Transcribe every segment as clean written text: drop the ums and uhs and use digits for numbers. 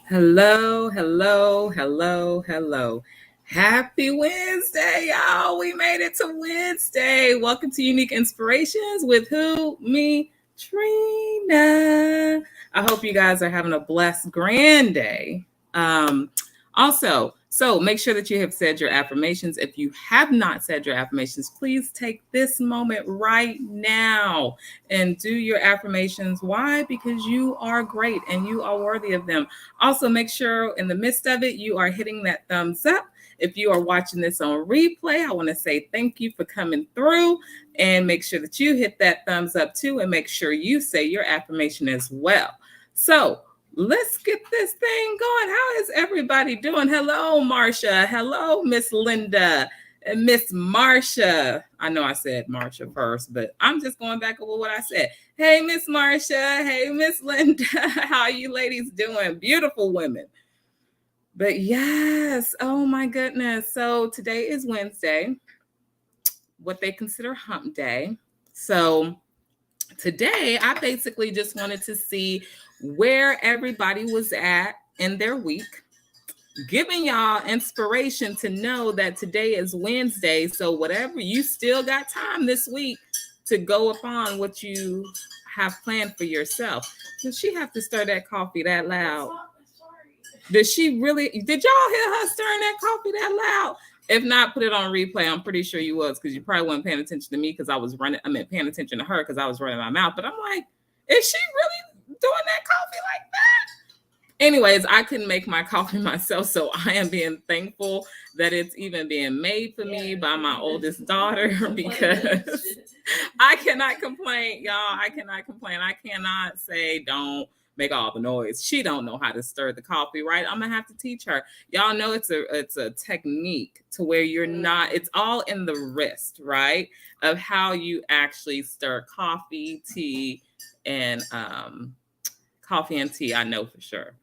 Hello, hello, hello, hello. Happy Wednesday, y'all. We made it to Wednesday. Welcome to Unique Inspirations with who? Me, Trina. I hope you guys are having a blessed grand day. Also, make sure that you have said your affirmations. If you have not said your affirmations, please take this moment right now and do your affirmations. Why? Because you are great and you are worthy of them. Also, make sure in the midst of it, you are hitting that thumbs up. If you are watching this on replay, I want to say thank you for coming through and make sure that you hit that thumbs up too and make sure you say your affirmation as well. So, let's get this thing going. How is everybody doing? Hello, Marsha. Hello, Miss Linda and Miss Marsha. I know I said Marsha first, but I'm just going back over what I said. Hey, Miss Marsha. Hey, Miss Linda. How are you ladies doing? Beautiful women. But yes, oh my goodness. So today is Wednesday, what they consider hump day. So today I basically just wanted to see where everybody was at in their week, giving y'all inspiration to know that today is Wednesday. So whatever, you still got time this week to go upon what you have planned for yourself. Does she have to stir that coffee that loud? Did she really? Did y'all hear her stirring that coffee that loud? If not, put it on replay. I'm pretty sure you was, because you probably wasn't paying attention to me because I was running. I mean, paying attention to her because I was running my mouth. But I'm like, is she really doing that coffee like that? Anyways, I couldn't make my coffee myself, so I am being thankful that it's even being made for me by my oldest daughter because I cannot complain, y'all. I cannot complain. I cannot say don't make all the noise. She don't know how to stir the coffee, right? I'm gonna have to teach her. Y'all know it's a technique to where you're not. It's all in the wrist, right? Of how you actually stir coffee, tea, and coffee and tea. I know for sure.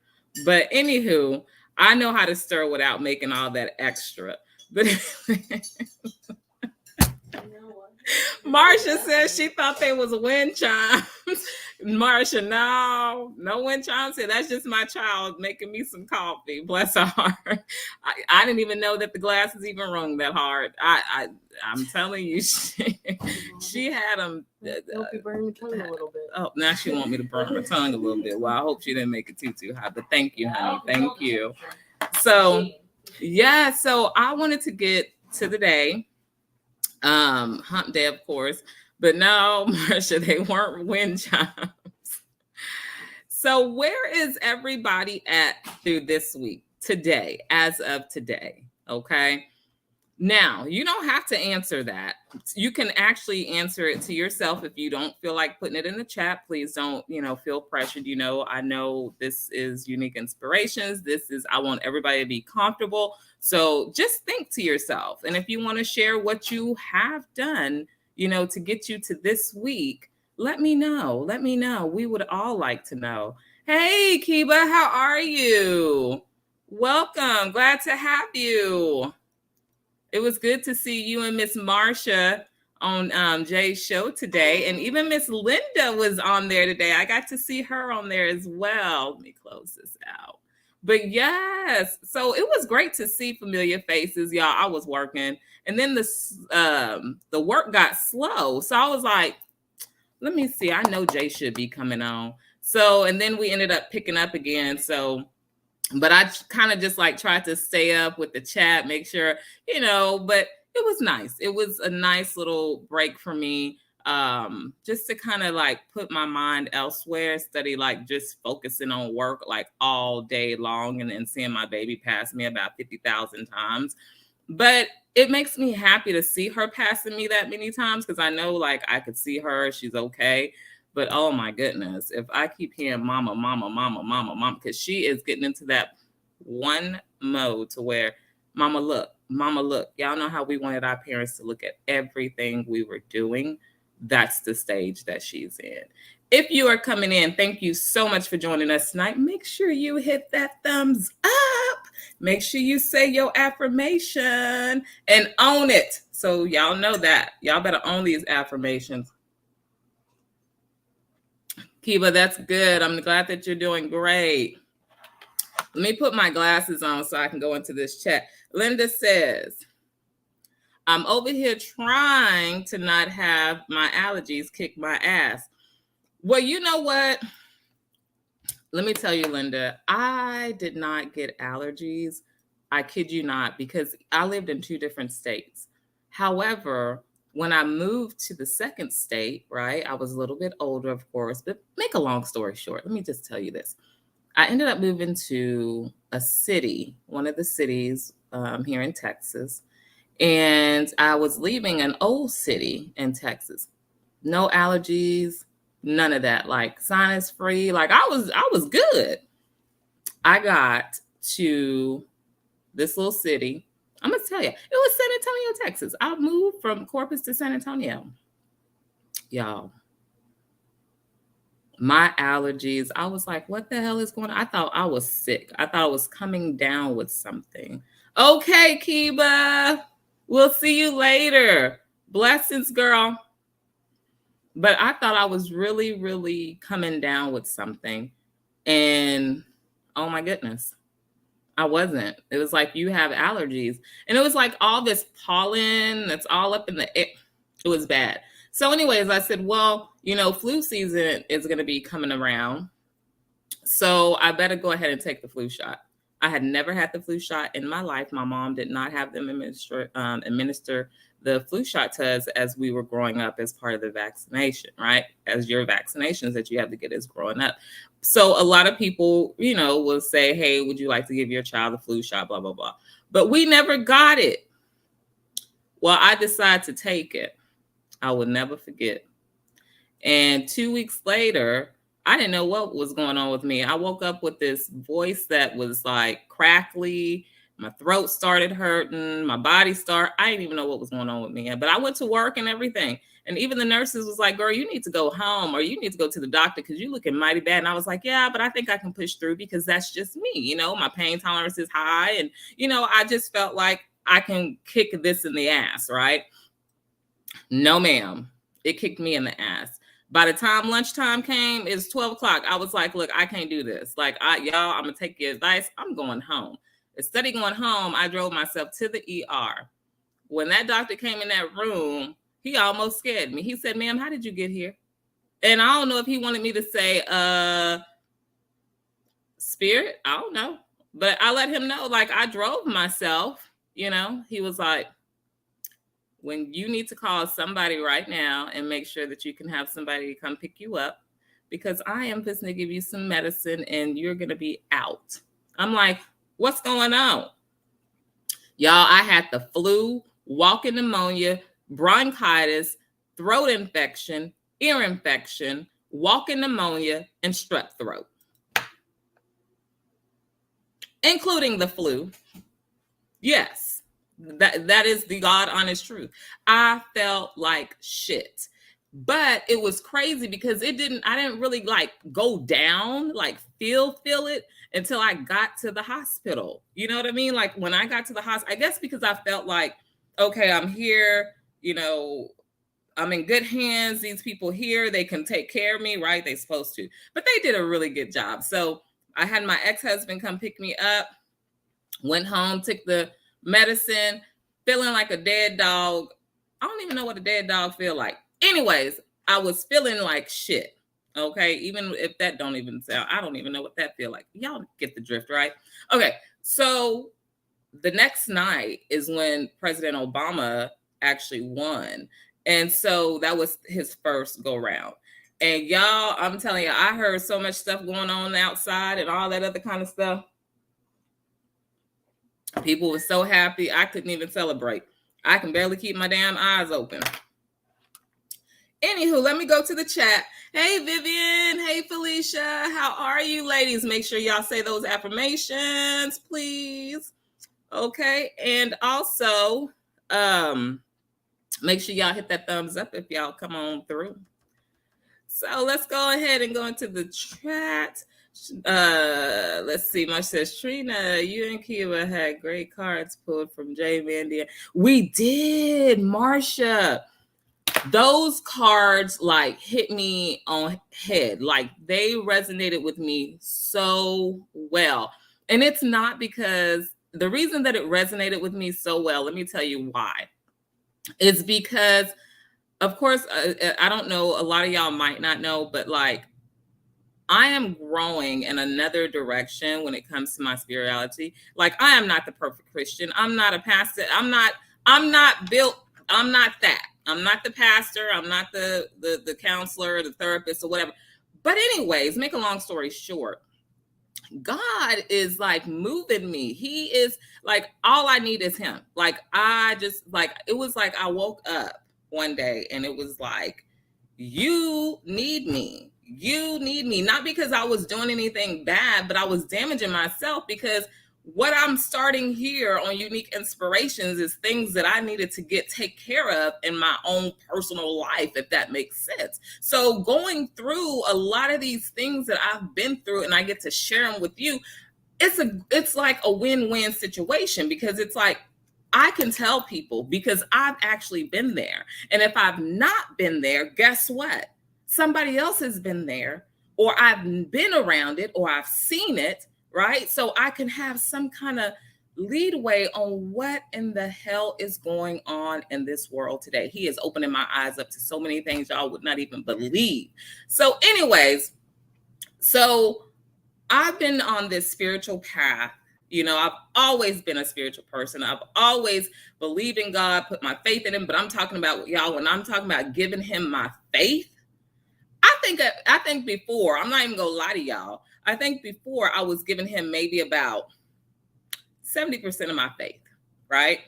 But anywho, I know how to stir without making all that extra. But Marsha says she thought they was wind chimes. Marsha, no wind chimes. Said that's just my child making me some coffee. Bless her heart. I didn't even know that the glasses even rung that hard. I'm telling you, she had them. Hope you burn your tongue a little bit. Oh, now she want me to burn her tongue a little bit. Well, I hope she didn't make it too hot. But thank you, honey. Thank you. So, yeah. So I wanted to get to the day. Hump day, of course, but no, Marsha, they weren't wind chimes. So where is everybody at through this week, today, as of today? Okay. Now, you don't have to answer that. You can actually answer it to yourself if you don't feel like putting it in the chat. Please don't, feel pressured. I know this is Unique Inspirations. I want everybody to be comfortable. So just think to yourself. And if you want to share what you have done, to get you to this week, let me know. Let me know. We would all like to know. Hey, Kiba, how are you? Welcome. Glad to have you. It was good to see you and Miss Marsha on Jay's show today. And even Miss Linda was on there today. I got to see her on there as well. Let me close this out. But yes, so it was great to see familiar faces, y'all. I was working. And then the work got slow. So I was like, let me see. I know Jay should be coming on. So, and then we ended up picking up again. So, but I kind of just tried to stay up with the chat, make sure, but it was nice. It was a nice little break for me, just to kind of put my mind elsewhere, study, just focusing on work all day long, and then seeing my baby pass me about 50,000 times. But it makes me happy to see her passing me that many times, because I know I could see her, she's okay. But oh my goodness, if I keep hearing mama, mama, mama, mama, mama, because she is getting into that one mode to where mama, look. Y'all know how we wanted our parents to look at everything we were doing. That's the stage that she's in. If you are coming in, thank you so much for joining us tonight. Make sure you hit that thumbs up. Make sure you say your affirmation and own it. So y'all know that. Y'all better own these affirmations. Kiva, that's good. I'm glad that you're doing great. Let me put my glasses on so I can go into this chat. Linda says, I'm over here trying to not have my allergies kick my ass. Well, you know what? Let me tell you, Linda, I did not get allergies. I kid you not, because I lived in 2 different states. However, when I moved to the second state, right, I was a little bit older, of course, but make a long story short, let me just tell you this. I ended up moving to a city, one of the cities here in Texas, and I was leaving an old city in Texas. No allergies, none of that. Like sinus free. Like I was good. I got to this little city. I'm gonna tell you, it was San Antonio, Texas. I moved from Corpus to San Antonio. Y'all, my allergies, I was like, what the hell is going on? I thought I was sick. I thought I was coming down with something. Okay, Kiba. We'll see you later. Blessings, girl. But I thought I was really, really coming down with something. And oh my goodness, I wasn't. It was like, you have allergies. And it was like all this pollen that's all up in the air. It was bad. So anyways, I said, well, flu season is going to be coming around. So I better go ahead and take the flu shot. I had never had the flu shot in my life. My mom did not have them administer the flu shot to us as we were growing up as part of the vaccination, right? As your vaccinations that you have to get as growing up. So a lot of people, will say, hey, would you like to give your child a flu shot, blah, blah, blah. But we never got it. Well, I decided to take it. I will never forget. And 2 weeks later, I didn't know what was going on with me. I woke up with this voice that was like crackly. My throat started hurting. My body started. I didn't even know what was going on with me. But I went to work and everything. And even the nurses was like, girl, you need to go home or you need to go to the doctor because you're looking mighty bad. And I was like, yeah, but I think I can push through because that's just me. My pain tolerance is high. And, I just felt like I can kick this in the ass, right? No, ma'am. It kicked me in the ass. By the time lunchtime came, it's 12 o'clock. I was like, look, I can't do this. Like, y'all, I'm going to take your advice. I'm going home. Instead of going home, I drove myself to the ER. When that doctor came in that room, he almost scared me. He said, ma'am, how did you get here? And I don't know if he wanted me to say, spirit. I don't know. But I let him know, like, I drove myself. He was like, when you need to call somebody right now and make sure that you can have somebody come pick you up because I am just going to give you some medicine and you're going to be out. I'm like, what's going on? Y'all, I had the flu, walking pneumonia, bronchitis, throat infection, ear infection, walking pneumonia, and strep throat, including the flu. Yes. That is the God honest truth. I felt like shit. But it was crazy because I didn't really like go down, like feel it until I got to the hospital. You know what I mean? Like when I got to the hospital, I guess because I felt like, okay, I'm here, I'm in good hands. These people here, they can take care of me, right? They're supposed to. But they did a really good job. So I had my ex-husband come pick me up, went home, took the medicine, feeling like a dead dog. I don't even know what a dead dog feel like. Anyways, I was feeling like shit. Okay, even if that don't even sound, I don't even know what that feel like. Y'all get the drift, right? Okay, so the next night is when President Obama actually won. And so that was his first go round. And y'all, I'm telling you, I heard so much stuff going on outside and all that other kind of stuff. People were so happy, I couldn't even celebrate. I can barely keep my damn eyes open. Anywho, let me go to the chat. Hey, Vivian. Hey, Felicia. How are you, ladies? Make sure y'all say those affirmations, please. Okay. And also, make sure y'all hit that thumbs up if y'all come on through. So let's go ahead and go into the chat. Let's see. Much says, Trina, you and Kiva had great cards pulled from Jay Vandia. We did, Marsha. Those cards like hit me on head. Like they resonated with me so well. And it's not because the reason that it resonated with me so well, let me tell you why. It's because, of course, I don't know, a lot of y'all might not know, but like, I am growing in another direction when it comes to my spirituality. Like, I am not the perfect Christian. I'm not a pastor. I'm not built. I'm not that. I'm not the pastor. I'm not the counselor, the therapist, or whatever. But anyways, make a long story short, God is like moving me. He is like, all I need is him. Like, I just like, it was like I woke up one day and it was like, you need me. You need me. Not because I was doing anything bad, but I was damaging myself, because what I'm starting here on Unique Inspirations is things that I needed to take care of in my own personal life, if that makes sense. So going through a lot of these things that I've been through, and I get to share them with you, it's like a win-win situation, because it's like, I can tell people because I've actually been there. And if I've not been there, guess what? Somebody else has been there, or I've been around it, or I've seen it, right? So I can have some kind of leadway on what in the hell is going on in this world today. He is opening my eyes up to so many things y'all would not even believe. So anyways, so I've been on this spiritual path. You know, I've always been a spiritual person. I've always believed in God, put my faith in him. But I'm talking about, y'all, when I'm talking about giving him my faith, I think before, I'm not even gonna lie to y'all, I think before I was giving him maybe about 70% of my faith, right?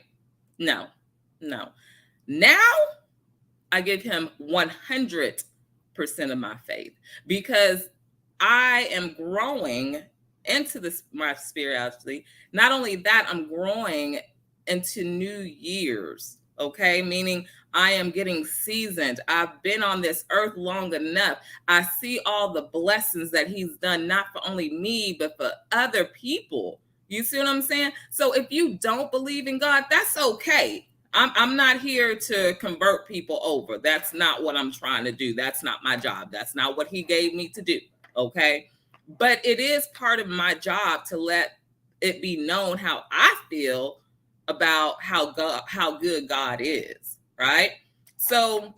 No. Now I give him 100% of my faith, because I am growing into my spirituality. Not only that, I'm growing into new years, okay? Meaning I am getting seasoned. I've been on this earth long enough. I see all the blessings that he's done, not for only me, but for other people. You see what I'm saying? So if you don't believe in God, that's okay. I'm not here to convert people over. That's not what I'm trying to do. That's not my job. That's not what he gave me to do. Okay. But it is part of my job to let it be known how I feel about how good God is. Right. So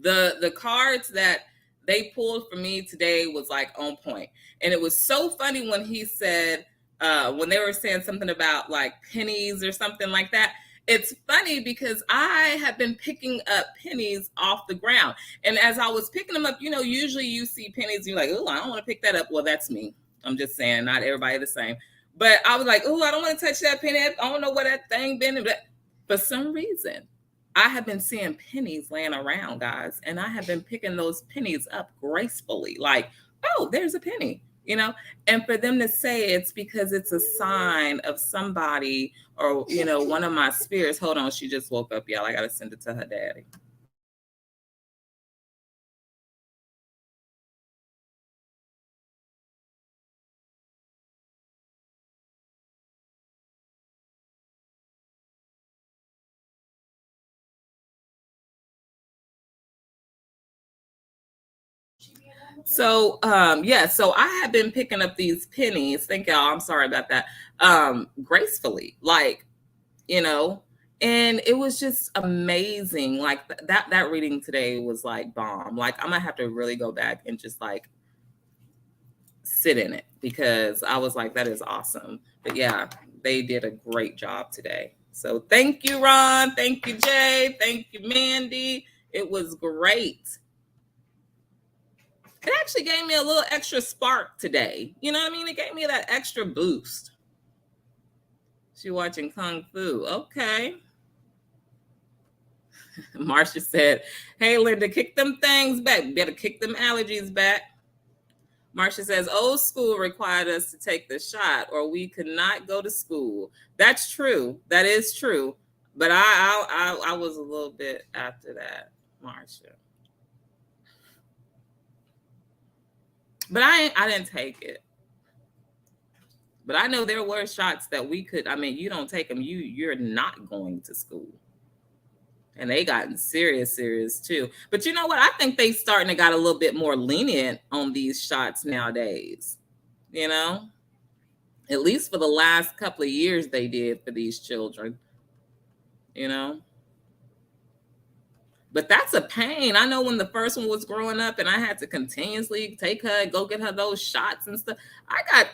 the cards that they pulled for me today was like on point. And it was so funny when he said, when they were saying something about like pennies or something like that. It's funny because I have been picking up pennies off the ground. And as I was picking them up, you know, usually you see pennies and you're like, oh, I don't want to pick that up. Well, that's me. I'm just saying, not everybody the same. But I was like, oh, I don't want to touch that penny. I don't know where that thing been. But for some reason, I have been seeing pennies laying around, guys. And I have been picking those pennies up gracefully. Like, oh, there's a penny. You know, and for them to say it's because it's a sign of somebody, or, you know, one of my spirits. Hold on, she just woke up, y'all. I got to send it to her daddy. So yeah, so I have been picking up these pennies. Thank y'all. I'm sorry about that. Gracefully, like, you know, and it was just amazing. Like that reading today was like bomb. Like, I'm gonna have to really go back and just like sit in it, because I was like, that is awesome. But yeah, they did a great job today. So thank you, Ron. Thank you, Jay. Thank you, Mandy. It was great. It actually gave me a little extra spark today. You know what I mean? It gave me that extra boost. She watching Kung Fu. Okay. Marcia said, hey, Linda, kick them things back. Better kick them allergies back. Marcia says, old school required us to take the shot or we could not go to school. That's true. That is true. But I was a little bit after that, Marcia. But I didn't take it. But I know there were shots that we could. I mean, you don't take them, you're not going to school. And they gotten serious too. But you know what? I think they starting to got a little bit more lenient on these shots nowadays. You know, At least for the last couple of years they did for these children, you know. But that's a pain. I know when the first one was growing up and I had to continuously take her and go get her those shots and stuff. It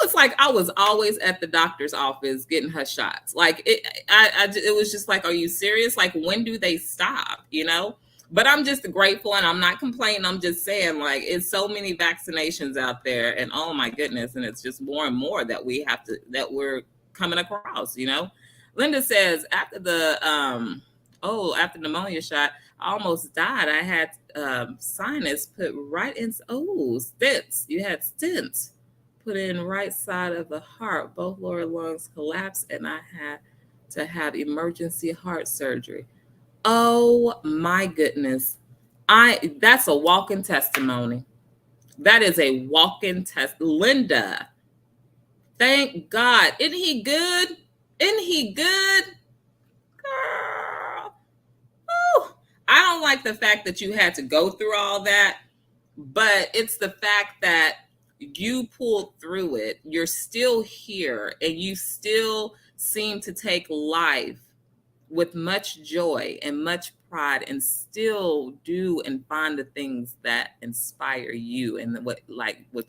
was like I was always at the doctor's office getting her shots. Like it was just like, are you serious? Like, when do they stop? You know? But I'm just grateful and I'm not complaining. I'm just saying, like, it's so many vaccinations out there, and oh my goodness, and it's just more and more that we're coming across, you know. Linda says after the after pneumonia shot, I almost died. I had sinus put right in. Oh, stents. You had stents put in right side of the heart. Both lower lungs collapsed, and I had to have emergency heart surgery. Oh my goodness. That's a walking testimony. That is a walking test. Linda, thank God. Isn't he good? Isn't he good? Girl. Whew. I don't like the fact that you had to go through all that, but it's the fact that you pulled through it. You're still here, and you still seem to take life with much joy and much pride, and still do and find the things that inspire you and what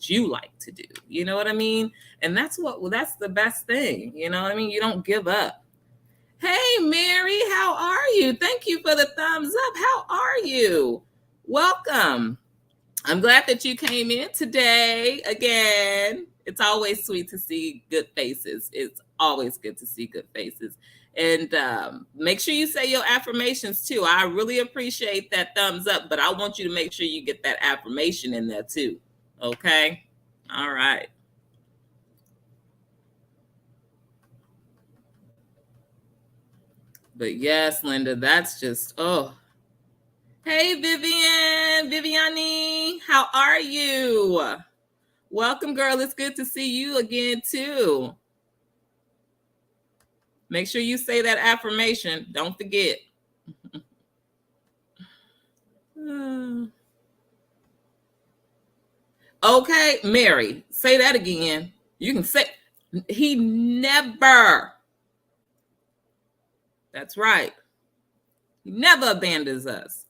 you like to do. You know what I mean? And that's the best thing. You know what I mean? You don't give up. Hey, Mary, how are you? Thank you for the thumbs up. How are you? Welcome. I'm glad that you came in today again. It's always sweet to see good faces. It's always good to see good faces. And make sure you say your affirmations too. I really appreciate that thumbs up, but I want you to make sure you get that affirmation in there too. Okay? All right. But yes, Linda, that's just, oh. Hey, Viviane, how are you? Welcome, girl. It's good to see you again, too. Make sure you say that affirmation. Don't forget. Okay, Mary, say that again. You can say, he never. That's right. He never abandons us.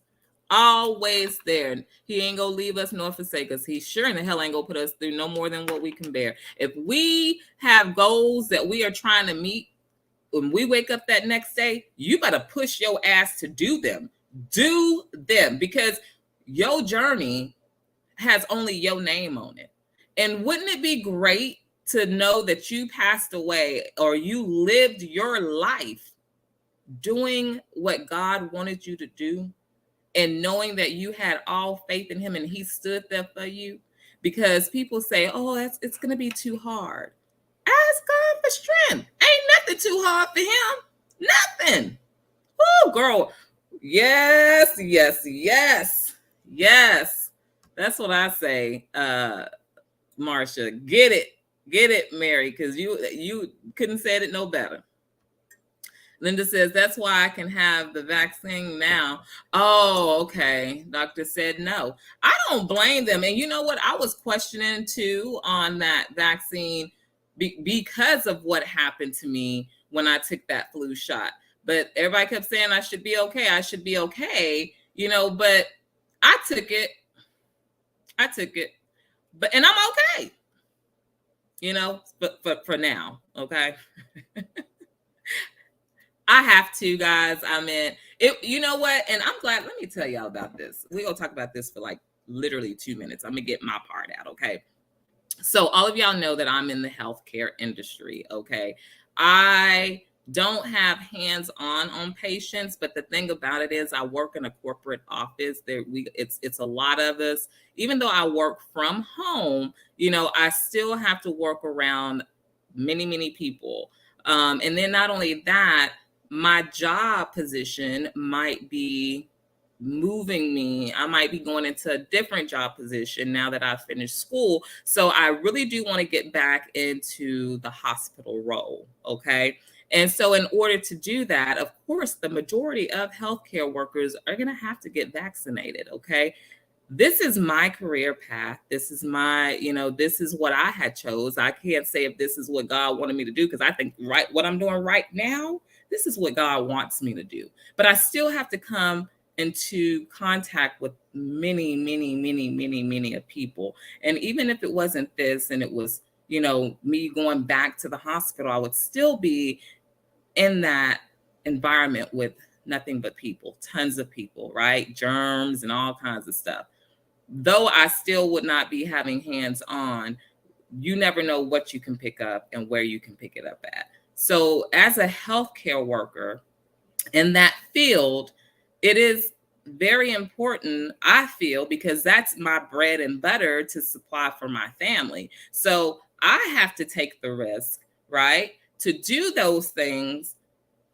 Always there. He ain't gonna leave us nor forsake us. He sure in the hell ain't gonna put us through no more than what we can bear. If we have goals that we are trying to meet, when we wake up that next day, you better push your ass to do them. Do them, because your journey has only your name on it. And wouldn't it be great to know that you passed away, or you lived your life doing what God wanted you to do, and knowing that you had all faith in him and he stood there for you? Because people say, oh, it's going to be too hard. Ask God for strength. Ain't nothing too hard for him. Nothing. Oh, girl. Yes. That's what I say, Marsha. Get it, Mary, because you couldn't say it no better. Linda says, that's why I can have the vaccine now. Oh, okay. Doctor said no. I don't blame them. And you know what? I was questioning too on that vaccine because of what happened to me when I took that flu shot. But everybody kept saying I should be okay. I should be okay. You know, but I took it. But and I'm okay. You know, but for now, okay. I have to, guys. I mean, you know what? And I'm glad. Let me tell y'all about this. We're going to talk about this for like literally 2 minutes. I'm going to get my part out, okay? So all of y'all know that I'm in the healthcare industry, okay? I don't have hands-on on patients, but the thing about it is I work in a corporate office. It's a lot of us. Even though I work from home, you know, I still have to work around many people. And then not only that, my job position might be moving me. I might be going into a different job position now that I've finished school. So I really do want to get back into the hospital role. Okay. And so in order to do that, of course, the majority of healthcare workers are going to have to get vaccinated. Okay. this is my career path. This is my, this is what I had chose. I can't say if this is what God wanted me to do, because I think what I'm doing right now, this is what God wants me to do. But I still have to come into contact with many, many, many, many, many of people. And even if it wasn't this and it was, me going back to the hospital, I would still be in that environment with nothing but people, tons of people, right? Germs and all kinds of stuff. Though I still would not be having hands on, you never know what you can pick up and where you can pick it up at. So as a healthcare worker in that field, it is very important, I feel, because that's my bread and butter to supply for my family. So I have to take the risk, right, to do those things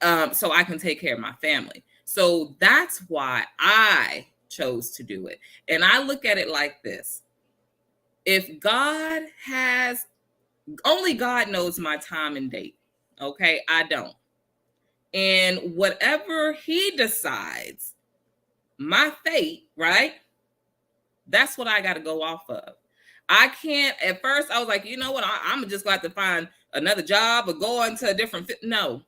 so I can take care of my family. So that's why I chose to do it. And I look at it like this. If God has, only God knows my time and date. Okay, I don't. And whatever he decides, my fate, right? That's what I got to go off of. I can't, at first I was like, you know what? I'm just going to have to find another job or go into a different, no.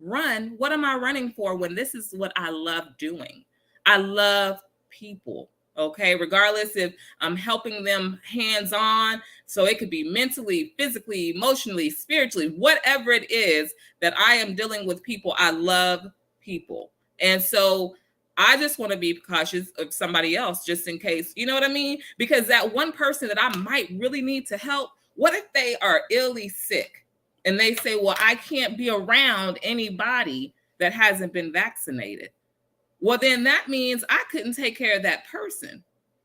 Run. What am I running for when this is what I love doing? I love people. Okay, regardless if I'm helping them hands-on, so it could be mentally, physically, emotionally, spiritually, whatever it is that I am dealing with people, I love people. And so I just want to be cautious of somebody else just in case, you know what I mean? Because that one person that I might really need to help, what if they are illy sick and they say, well, I can't be around anybody that hasn't been vaccinated? Well, then that means I couldn't take care of that person.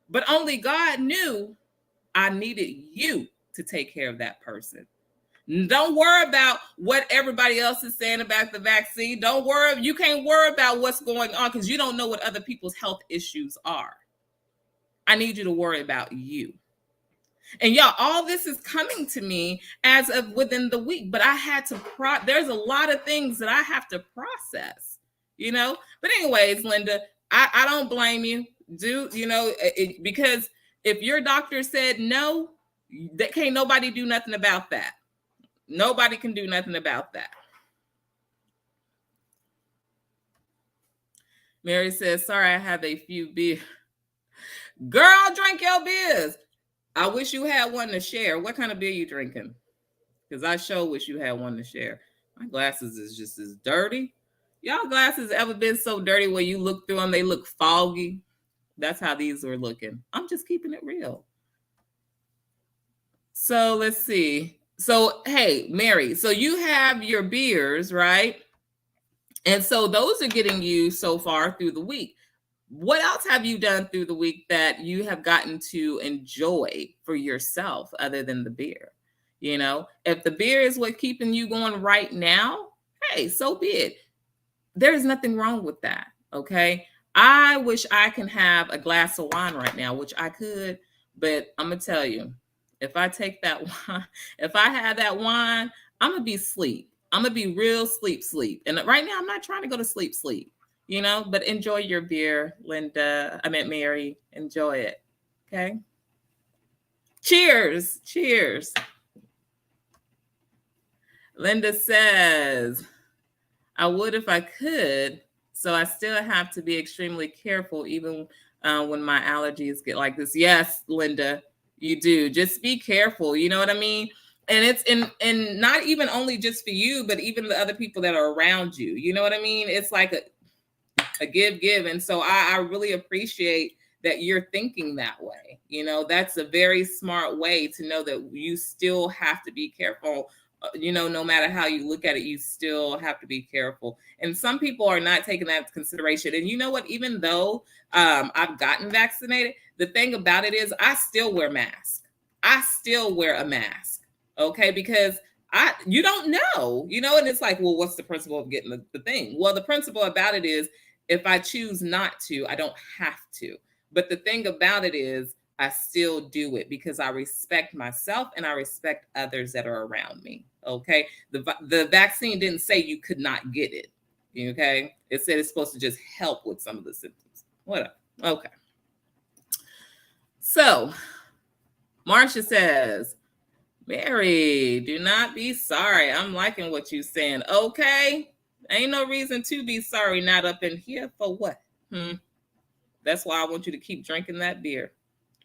But only God knew I needed you to take care of that person. Don't worry about what everybody else is saying about the vaccine. Don't worry. You can't worry about what's going on because you don't know what other people's health issues are. I need you to worry about you. And y'all, all this is coming to me as of within the week, but I had to, there's a lot of things that I have to process. But anyways, Linda, I don't blame you. Because if your doctor said no, that can't nobody do nothing about that. Nobody can do nothing about that. Mary says, sorry, I have a few beers. Girl, drink your beers. I wish you had one to share. What kind of beer you drinking? Because I sure wish you had one to share. My glasses is just as dirty. Y'all glasses ever been so dirty where you look through them, they look foggy? That's how these were looking. I'm just keeping it real. So let's see. So, hey, Mary, so you have your beers, right? And so those are getting you so far through the week. What else have you done through the week that you have gotten to enjoy for yourself other than the beer? If the beer is what keeping you going right now, hey, so be it. There's nothing wrong with that. Okay. I wish I can have a glass of wine right now, which I could, but I'm going to tell you, if I take that wine, if I have that wine, I'm going to be asleep. I'm going to be real sleep. And right now I'm not trying to go to sleep, but enjoy your beer, Linda. I meant Mary. Enjoy it. Okay. Cheers. Linda says, I would if I could. So I still have to be extremely careful, even when my allergies get like this. Yes, Linda, you do. Just be careful. You know what I mean? And it's and not even only just for you, but even the other people that are around you. You know what I mean? It's like a give. And so I really appreciate that you're thinking that way. That's a very smart way to know that you still have to be careful. No matter how you look at it, you still have to be careful. And some people are not taking that into consideration. And you know what? Even though I've gotten vaccinated, the thing about it is I still wear masks. I still wear a mask. Okay. Because you don't know, and it's like, well, what's the principle of getting the thing? Well, the principle about it is if I choose not to, I don't have to. But the thing about it is I still do it because I respect myself and I respect others that are around me. Okay. The vaccine didn't say you could not get it. Okay. It said it's supposed to just help with some of the symptoms. Whatever. Okay. So Marcia says, Mary, do not be sorry. I'm liking what you're saying. Okay. Ain't no reason to be sorry. Not up in here for what? That's why I want you to keep drinking that beer.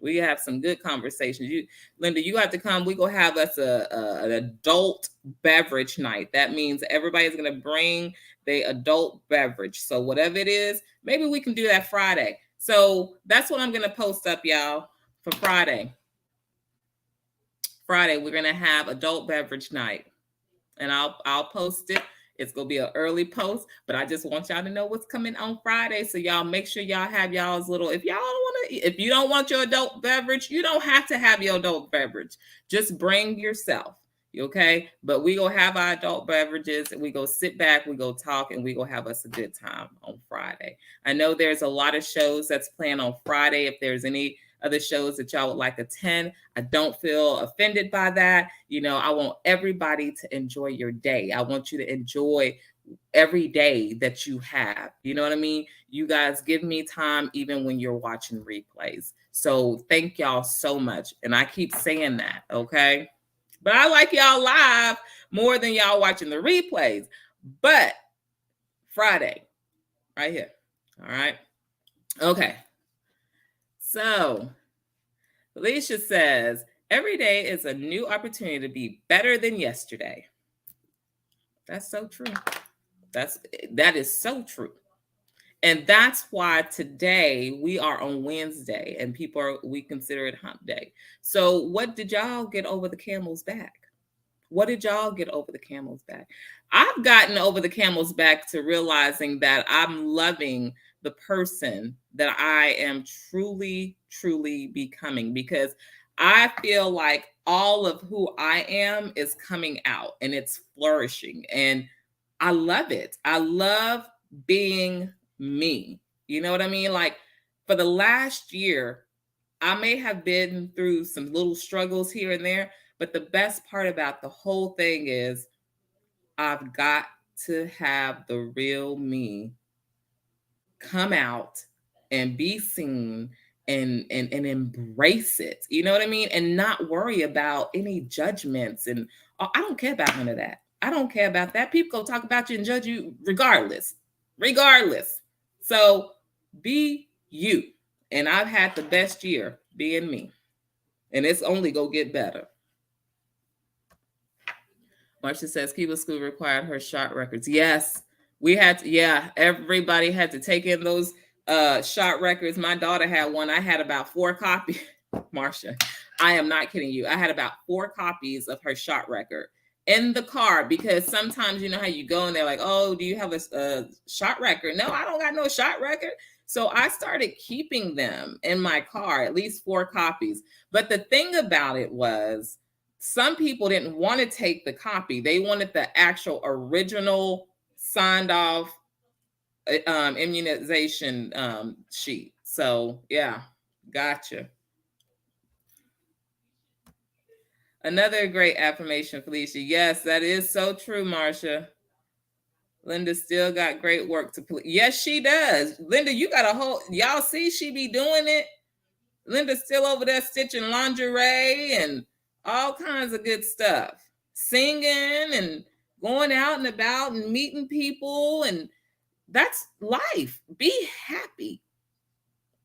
We have some good conversations. Linda, you have to come. We gonna have us an adult beverage night. That means everybody's gonna bring the adult beverage. So whatever it is, maybe we can do that Friday. So that's what I'm gonna post up, y'all, for Friday. Friday, we're gonna have adult beverage night, and I'll post it. It's gonna be an early post, but I just want y'all to know what's coming on Friday. So y'all make sure y'all have y'all's little. If y'all don't want to, if you don't want your adult beverage, you don't have to have your adult beverage. Just bring yourself. Okay, but we gonna have our adult beverages, and we go sit back, we go talk, and we go have us a good time on Friday. I know there's a lot of shows that's playing on Friday. If there's any other shows that y'all would like to attend, I don't feel offended by that. You know, I want everybody to enjoy your day. I want you to enjoy every day that you have. You know what I mean? You guys give me time even when you're watching replays. So thank y'all so much. And I keep saying that, okay? But I like y'all live more than y'all watching the replays. But Friday, right here. All right. Okay. So Alicia says, every day is a new opportunity to be better than yesterday. That's so true. That is so true. And that's why today we are on Wednesday and we consider it hump day. So what did y'all get over the camel's back? What did y'all get over the camel's back? I've gotten over the camel's back to realizing that I'm loving the person that I am truly, truly becoming, because I feel like all of who I am is coming out and it's flourishing. And I love it. I love being me. You know what I mean? Like for the last year, I may have been through some little struggles here and there, but the best part about the whole thing is I've got to have the real me come out and be seen and embrace it. You know what I mean? And not worry about any judgments. And I don't care about none of that. I don't care about that. People go talk about you and judge you regardless. So be you. And I've had the best year being me. And it's only go get better. Marcia says Cuba School required her shot records. Yes, we had to, everybody had to take in those shot records. My daughter had one. I had about 4 copies. Marcia, I am not kidding you. I had about 4 copies of her shot record in the car, because sometimes you know how you go and they're like, oh, do you have a shot record? No, I don't got no shot record. So I started keeping them in my car, at least 4 copies. But the thing about it was, some people didn't want to take the copy. They wanted the actual original signed off immunization sheet. So yeah, gotcha. Another great affirmation, Felicia. Yes, that is so true, Marcia. Linda still got great work to play. Yes, she does. Linda, you got a whole, y'all see she be doing it. Linda's still over there stitching lingerie and all kinds of good stuff. Singing and going out and about and meeting people. And that's life. Be happy.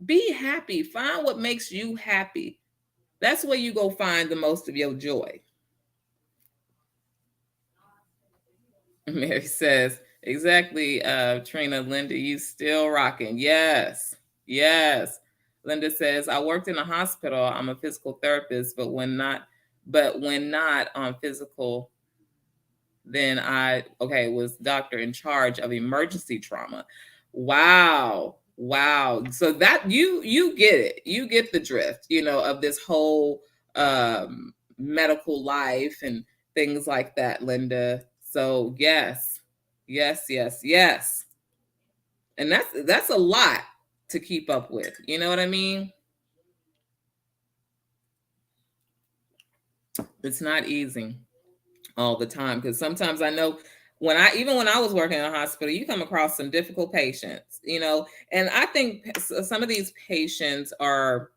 Be happy. Find what makes you happy. That's where you go find the most of your joy. Mary says, exactly, Trina. Linda, you still rocking. Yes. Linda says, I worked in a hospital. I'm a physical therapist, but when not on physical, then I was doctor in charge of emergency trauma. Wow. So that you get it. You get the drift, of this whole medical life and things like that, Linda. So yes. And that's a lot to keep up with. You know what I mean? It's not easy all the time, because sometimes I know when I was working in a hospital, you come across some difficult patients, and I think some of these patients are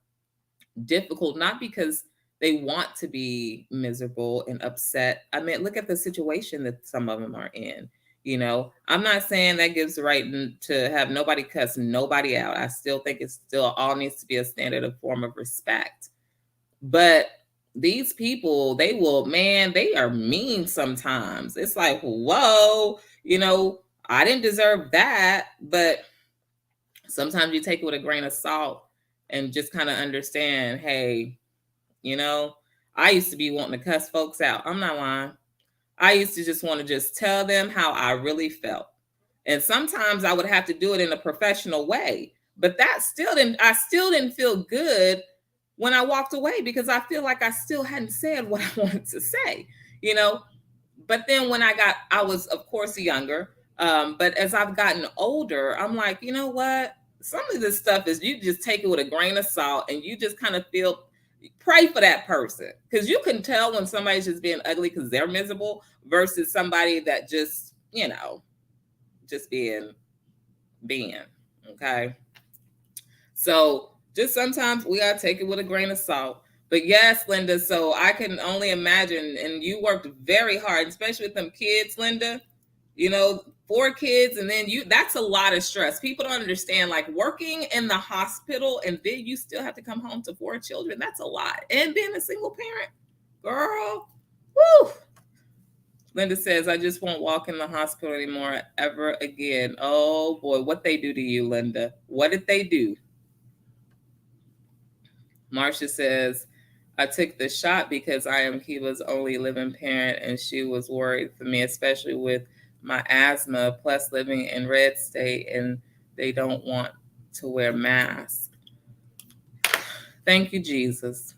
difficult, not because they want to be miserable and upset. I mean, look at the situation that some of them are in. I'm not saying that gives the right to have nobody cuss nobody out. I still think it still all needs to be a standard of form of respect. But these people, they are mean sometimes. It's like, whoa, I didn't deserve that. But sometimes you take it with a grain of salt and just kind of understand, hey, I used to be wanting to cuss folks out. I'm not lying. I used to just want to just tell them how I really felt. And sometimes I would have to do it in a professional way. But I still didn't feel good when I walked away, because I feel like I still hadn't said what I wanted to say, But then when I was, of course, younger. But as I've gotten older, I'm like, you know what? Some of this stuff is, you just take it with a grain of salt, and you just kind of pray for that person, because you can tell when somebody's just being ugly because they're miserable versus somebody that just, just being. Okay. So just sometimes we gotta take it with a grain of salt. But yes, Linda, so I can only imagine, and you worked very hard, especially with them kids, Linda, 4 kids, and then that's a lot of stress. People don't understand, like, working in the hospital and then you still have to come home to 4 children. That's a lot. And being a single parent, girl, woo. Linda says, I just won't walk in the hospital anymore ever again. Oh boy, what they do to you, Linda? What did they do? Marcia says, I took the shot because I am Kiva's only living parent, and she was worried for me, especially with my asthma, plus living in red state, and they don't want to wear masks. Thank you, Jesus.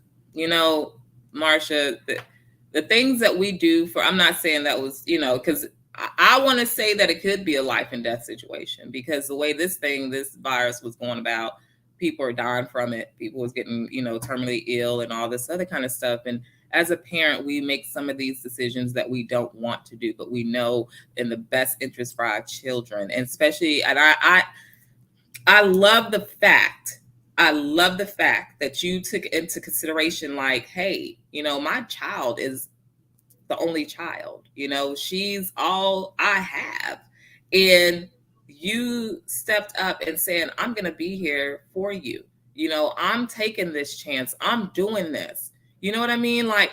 Marcia, the things that we do I'm not saying that was, because I want to say that it could be a life and death situation, because the way this virus was going about, people are dying from it. People was getting, terminally ill and all this other kind of stuff. And as a parent, we make some of these decisions that we don't want to do, but we know in the best interest for our children. And especially, and I love the fact that you took into consideration, like, hey, my child is the only child, she's all I have. And you stepped up and saying, I'm going to be here for you. I'm taking this chance. I'm doing this. You know what I mean? Like,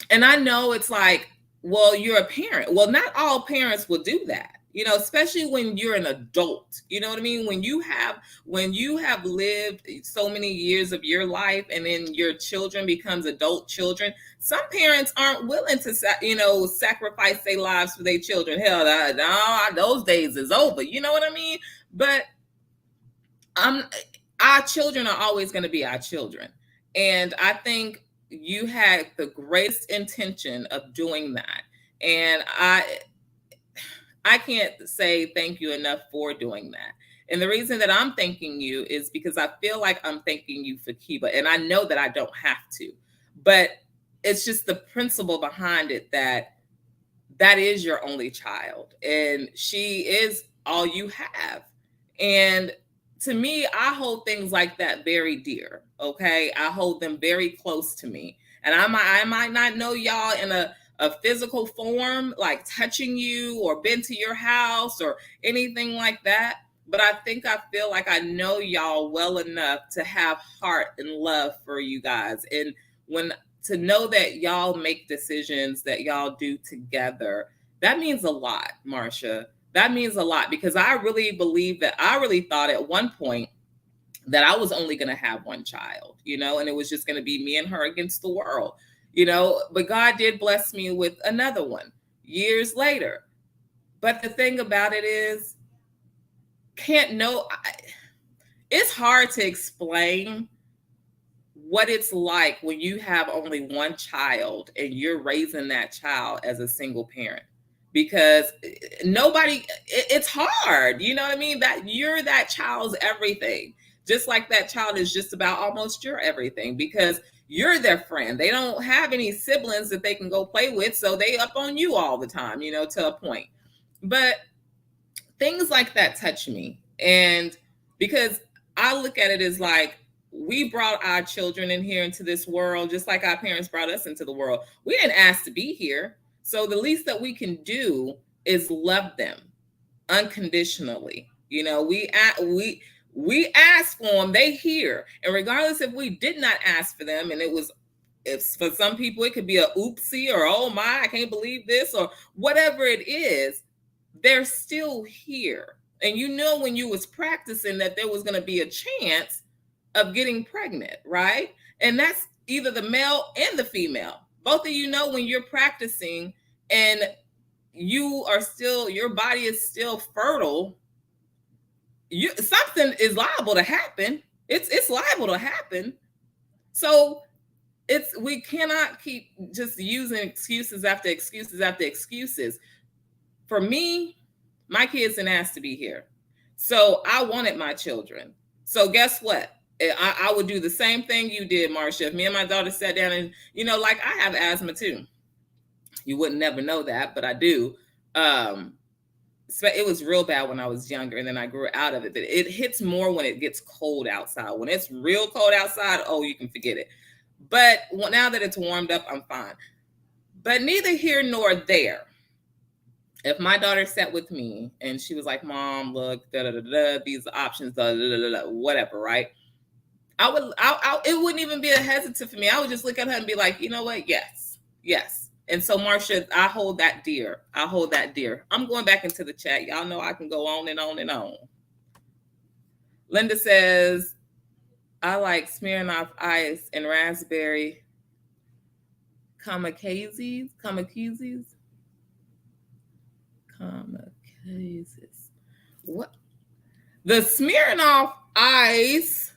and I know it's like, well, you're a parent. Well, not all parents will do that. Especially when you're an adult, you know what I mean? When you have lived so many years of your life, and then your children becomes adult children, some parents aren't willing to, sacrifice their lives for their children. Hell, no, those days is over. You know what I mean? But our children are always going to be our children. And I think you had the greatest intention of doing that. And I can't say thank you enough for doing that. And the reason that I'm thanking you is because I feel like I'm thanking you for Kiva. And I know that I don't have to, but it's just the principle behind it, that is your only child, and she is all you have. And to me, I hold things like that very dear. Okay. I hold them very close to me. And I might not know y'all in a physical form, like touching you or been to your house or anything like that. But I feel like I know y'all well enough to have heart and love for you guys. And to know that y'all make decisions that y'all do together, that means a lot, Marcia. That means a lot, because I really thought at one point that I was only going to have one child, and it was just going to be me and her against the world. But God did bless me with another one years later. But the thing about it is, it's hard to explain what it's like when you have only one child and you're raising that child as a single parent, because it's hard. You know what I mean? That you're that child's everything, just like that child is just about almost your everything, because you're their friend. They don't have any siblings that they can go play with, so they up on you all the time, to a point. But things like that touch me. And because I look at it as like, we brought our children in here into this world, just like our parents brought us into the world. We didn't ask to be here. So the least that we can do is love them unconditionally. You know, we ask for them, they hear. And regardless if we did not ask for them, and it was, if for some people it could be a oopsie or oh my, I can't believe this, or whatever it is, they're still here. And you know, when you was practicing that there was going to be a chance of getting pregnant, right? And that's either the male and the female. Both of you know when you're practicing and you are still, your body is still fertile, something is liable to happen. It's liable to happen. So we cannot keep just using excuses after excuses after excuses. For me, my kids didn't ask to be here. So I wanted my children. So guess what? I would do the same thing you did, Marcia. If me and my daughter sat down and, you know, like I have asthma too. You wouldn't never know that, but I do. So it was real bad when I was younger, and then I grew out of it. But it hits more when it gets cold outside. When it's real cold outside, oh, you can forget it. But now that it's warmed up, I'm fine. But neither here nor there. If my daughter sat with me and she was like, Mom, look, these options, whatever, right? It wouldn't even be a hesitant for me. I would just look at her and be like, you know what? Yes. And so, Marcia, I hold that dear. I'm going back into the chat. Y'all know I can go on and on and on. Linda says, I like Smirnoff Ice and raspberry kamikazes. What? The Smirnoff Ice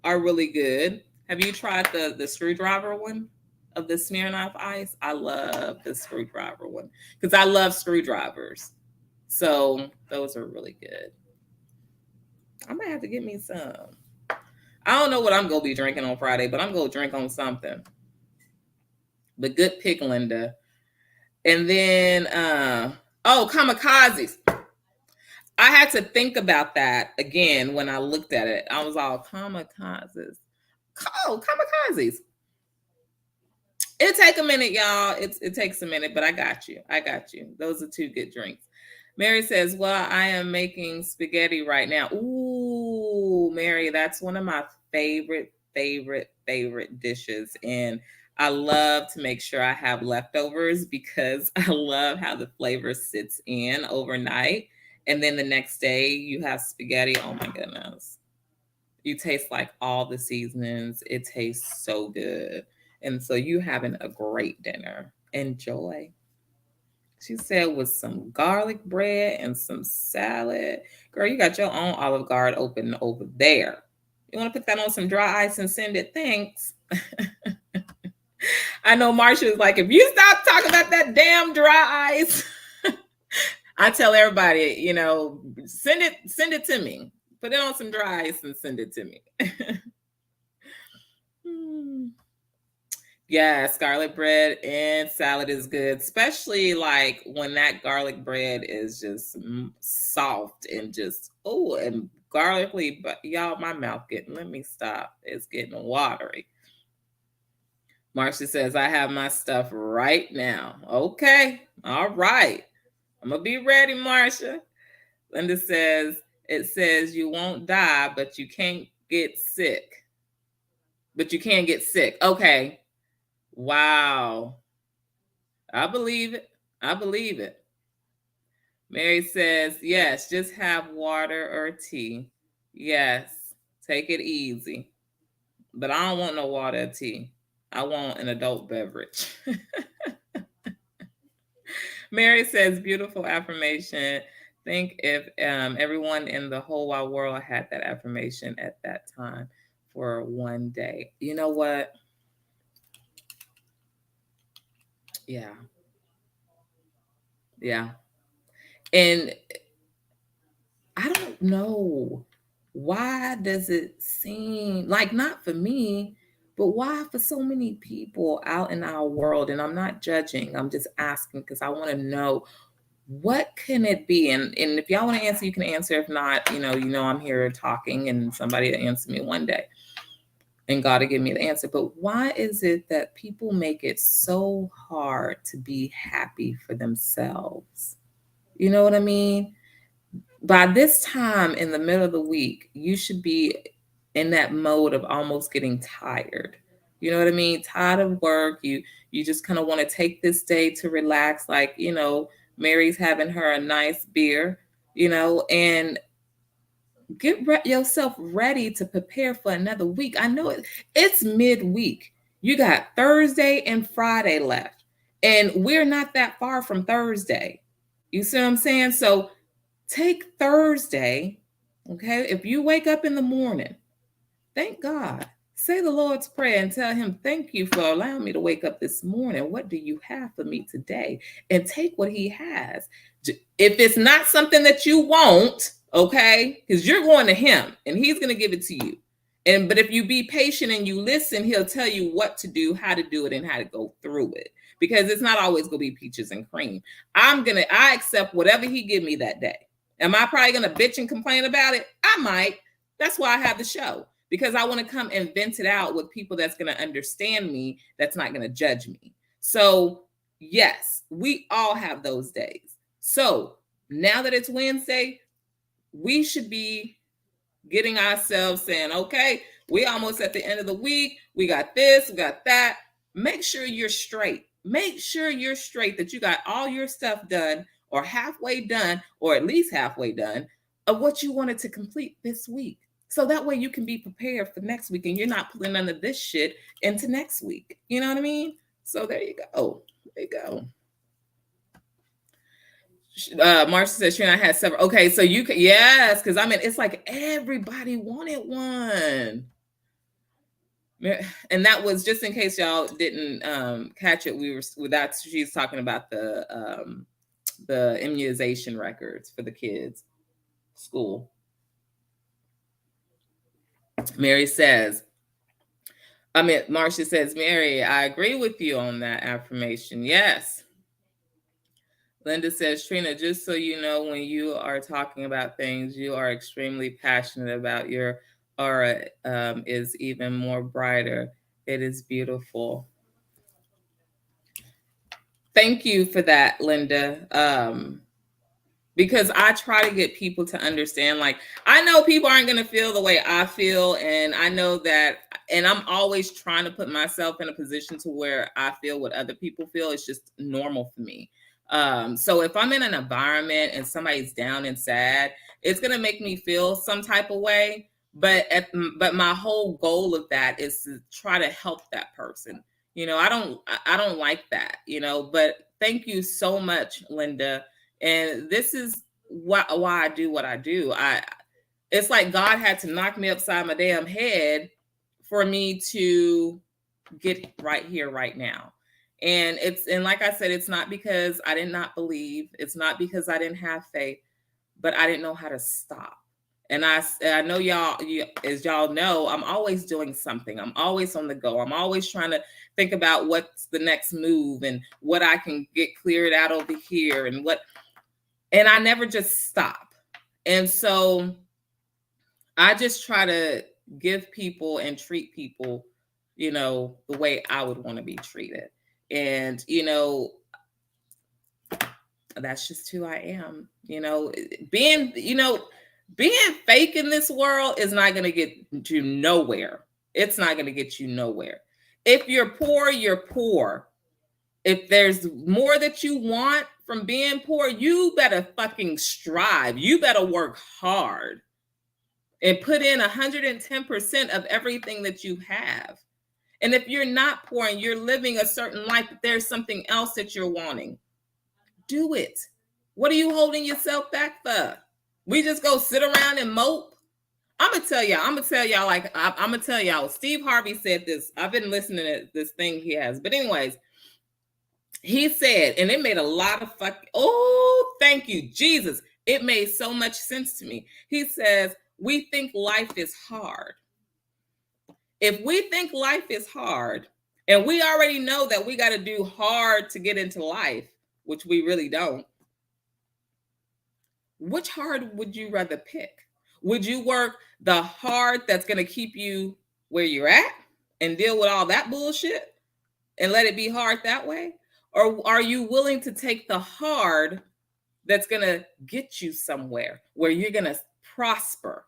are really good. Have you tried the screwdriver one of the Smirnoff Ice? I love the screwdriver one because I love screwdrivers. So those are really good. I might have to get me some. I don't know what I'm going to be drinking on Friday, but I'm going to drink on something. But good pick, Linda. And then, kamikazes. I had to think about that again when I looked at it. I was all kamikazes. Oh, kamikazes. It'll take a minute, y'all. It takes a minute, but I got you. Those are two good drinks. Mary says, well, I am making spaghetti right now. Ooh, Mary, that's one of my favorite dishes. And I love to make sure I have leftovers because I love how the flavor sits in overnight. And then the next day you have spaghetti. Oh my goodness. You taste like all the seasonings. It tastes so good. And so you having a great dinner. Enjoy. She said with some garlic bread and some salad. Girl, you got your own Olive Garden open over there. You want to put that on some dry ice and send it? Thanks. I know Marcia is like, if you stop talking about that damn dry ice, I tell everybody, you know, send it to me. Put it on some dry ice and send it to me. Yeah, scarlet bread and salad is good, especially like when that garlic bread is just soft and just, and garlicky. But y'all, my mouth let me stop. It's getting watery. Marcia says, I have my stuff right now. Okay. All right. I'm going to be ready, Marcia. Linda says, it says you won't die, but you can't get sick. Okay. Wow. I believe it. Mary says, yes, just have water or tea. Yes, take it easy. But I don't want no water or tea. I want an adult beverage. Mary says, beautiful affirmation. Think if everyone in the whole wide world had that affirmation at that time for one day. You know what? Yeah. And I don't know, why does it seem like, not for me, but why for so many people out in our world? And I'm not judging, I'm just asking because I want to know, what can it be? And if y'all want to answer, you can answer. If not, you know I'm here talking and somebody to answer me one day. and God will give me the answer. But why is it that people make it so hard to be happy for themselves? You know what I mean? By this time in the middle of the week, you should be in that mode of almost getting tired. You know what I mean? Tired of work. You just kind of want to take this day to relax. Like, Mary's having her a nice beer, and get yourself ready to prepare for another week. I know it's midweek. You got Thursday and Friday left, and we're not that far from Thursday. You see what I'm saying? So take Thursday, okay? If you wake up in the morning, thank God. Say the Lord's Prayer and tell him, thank you for allowing me to wake up this morning. What do you have for me today? And take what he has. If it's not something that you want, okay, because you're going to him and he's going to give it to you. But if you be patient and you listen, he'll tell you what to do, how to do it, and how to go through it. Because it's not always going to be peaches and cream. I accept whatever he give me that day. Am I probably going to bitch and complain about it? I might. That's why I have the show. Because I want to come and vent it out with people that's going to understand me, that's not going to judge me. So, yes, we all have those days. So, now that it's Wednesday, we should be getting ourselves saying, okay, we almost at the end of the week. We got this, we got that. Make sure you're straight. Make sure you're straight, that you got all your stuff done or halfway done, or at least halfway done of what you wanted to complete this week. So that way you can be prepared for next week and you're not pulling none of this shit into next week. You know what I mean? So there you go. There you go. Marcia says, Trina, I had several. Okay, so you can, yes, because I mean, it's like everybody wanted one. And that was, just in case y'all didn't catch it, she's talking about the immunization records for the kids' school. Marcia says, Mary, I agree with you on that affirmation. Yes. Linda says, Trina, just so you know, when you are talking about things, you are extremely passionate about. Your aura is even more brighter. It is beautiful. Thank you for that, Linda. Because I try to get people to understand, like, I know people aren't going to feel the way I feel. And I know that, and I'm always trying to put myself in a position to where I feel what other people feel. It's just normal for me. So if I'm in an environment and somebody's down and sad, it's going to make me feel some type of way. But my whole goal of that is to try to help that person. I don't like that, but thank you so much, Linda. And this is why I do what I do. It's like God had to knock me upside my damn head for me to get right here, right now. And like I said, it's not because I did not believe. It's not because I didn't have faith, but I didn't know how to stop. And I know as y'all know, I'm always doing something. I'm always on the go. I'm always trying to think about what's the next move and what I can get cleared out over here and I never just stop. And so I just try to give people and treat people, the way I would want to be treated. And, that's just who I am. Being fake in this world is not going to get you nowhere. It's not going to get you nowhere. If you're poor, you're poor. If there's more that you want from being poor, you better fucking strive. You better work hard and put in 110% of everything that you have. And if you're not poor and you're living a certain life, but there's something else that you're wanting, do it. What are you holding yourself back for? We just go sit around and mope? I'm gonna tell y'all, Steve Harvey said this. I've been listening to this thing he has. But anyways, he said, and it made a lot of thank you, Jesus. It made so much sense to me. He says, we think life is hard. If we think life is hard, and we already know that we got to do hard to get into life, which we really don't, which hard would you rather pick? Would you work the hard that's going to keep you where you're at and deal with all that bullshit and let it be hard that way? Or are you willing to take the hard that's going to get you somewhere where you're going to prosper?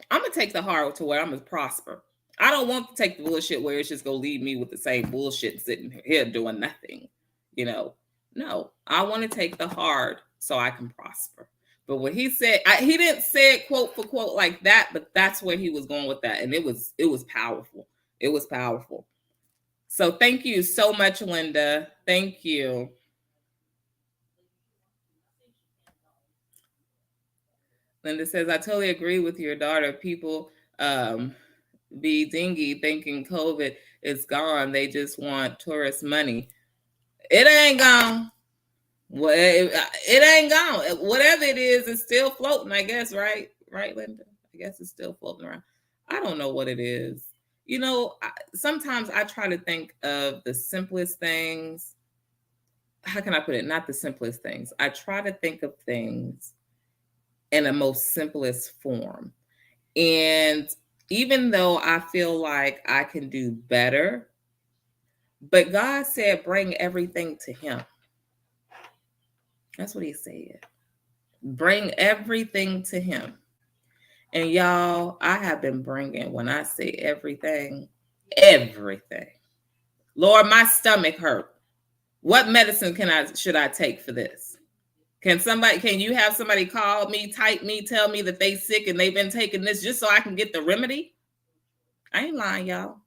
I'm going to take the hard to where I'm going to prosper. I don't want to take the bullshit where it's just going to leave me with the same bullshit sitting here doing nothing. No, I want to take the hard so I can prosper. But what he said, he didn't say it quote for quote like that, but that's where he was going with that. And it was powerful. It was powerful. So thank you so much, Linda. Thank you. Linda says, I totally agree with your daughter. People be dingy thinking COVID is gone. They just want tourist money. It ain't gone. Well, it ain't gone. Whatever it is, it's still floating, I guess, right? Right, Linda? I guess it's still floating around. I don't know what it is. Sometimes I try to think of the simplest things. How can I put it? Not the simplest things. I try to think of things in a most simplest form. And even though I feel like I can do better, but God said, bring everything to him. That's what he said. Bring everything to him. And y'all, I have been bringing, when I say everything. Lord, my stomach hurt. What medicine should I take for this? Can you have somebody call me, type me, tell me that they sick and they've been taking this just so I can get the remedy? I ain't lying, y'all.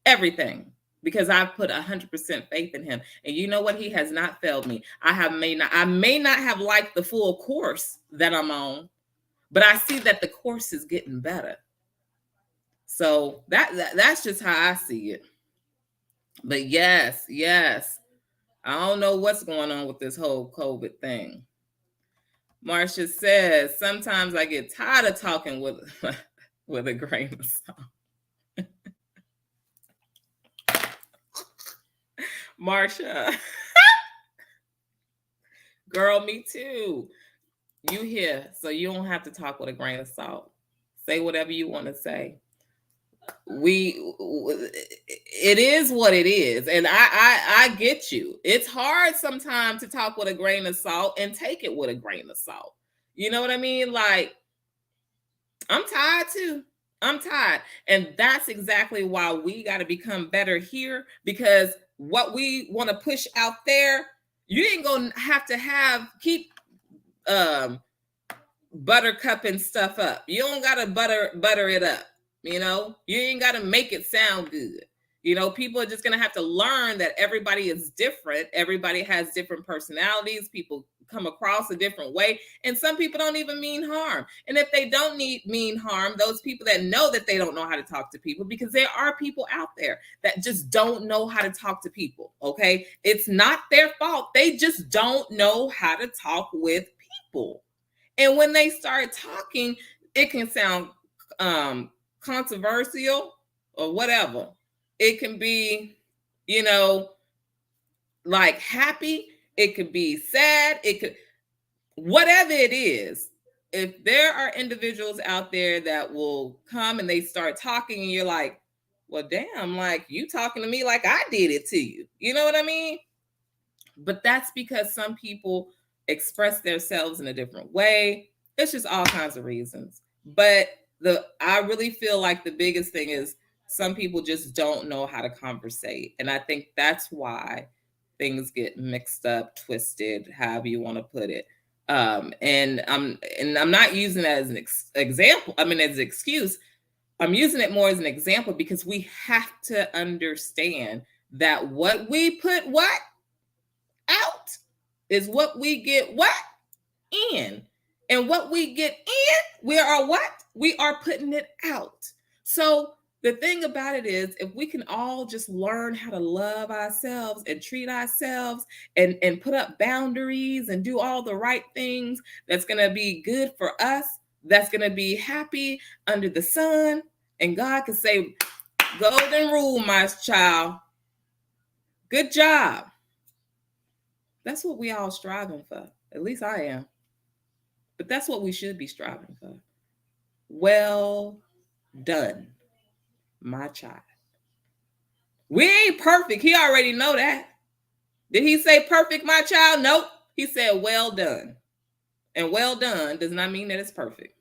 Everything. Because I've put 100% faith in him. And you know what? He has not failed me. I may not have liked the full course that I'm on, but I see that the course is getting better. So that's just how I see it. But yes. I don't know what's going on with this whole COVID thing. Marcia says, sometimes I get tired of talking with a grain of salt. Marcia. Girl, me too. You here, so you don't have to talk with a grain of salt. Say whatever you want to say. It is what it is. And I get you. It's hard sometimes to talk with a grain of salt and take it with a grain of salt. You know what I mean? Like, I'm tired too. I'm tired. And that's exactly why we got to become better here, because what we want to push out there, you ain't going to keep buttercupping stuff up. You don't got to butter it up. You ain't got to make it sound good. People are just going to have to learn that everybody is different. Everybody has different personalities. People come across a different way. And some people don't even mean harm. And if they don't mean harm, those people that know that they don't know how to talk to people, because there are people out there that just don't know how to talk to people. Okay. It's not their fault. They just don't know how to talk with people. And when they start talking, it can sound controversial or whatever. It can be, like happy. It could be sad. Whatever it is. If there are individuals out there that will come and they start talking and you're like, well, damn, like you talking to me like I did it to you. You know what I mean? But that's because some people express themselves in a different way. It's just all kinds of reasons. But I really feel like the biggest thing is some people just don't know how to conversate. And I think that's why things get mixed up, twisted, however you want to put it. And I'm not using that as an example. I mean, as an excuse. I'm using it more as an example because we have to understand that what we put out is what we get in. And what we get in, we are putting it out. So the thing about it is, if we can all just learn how to love ourselves and treat ourselves and put up boundaries and do all the right things, that's going to be good for us, that's going to be happy under the sun. And God can say, golden rule, my child. Good job. That's what we all striving for. At least I am. But that's what we should be striving for. Well done. my child. We ain't perfect. He already know that. Did he say perfect, my child? Nope. He said, well done. And well done does not mean that it's perfect.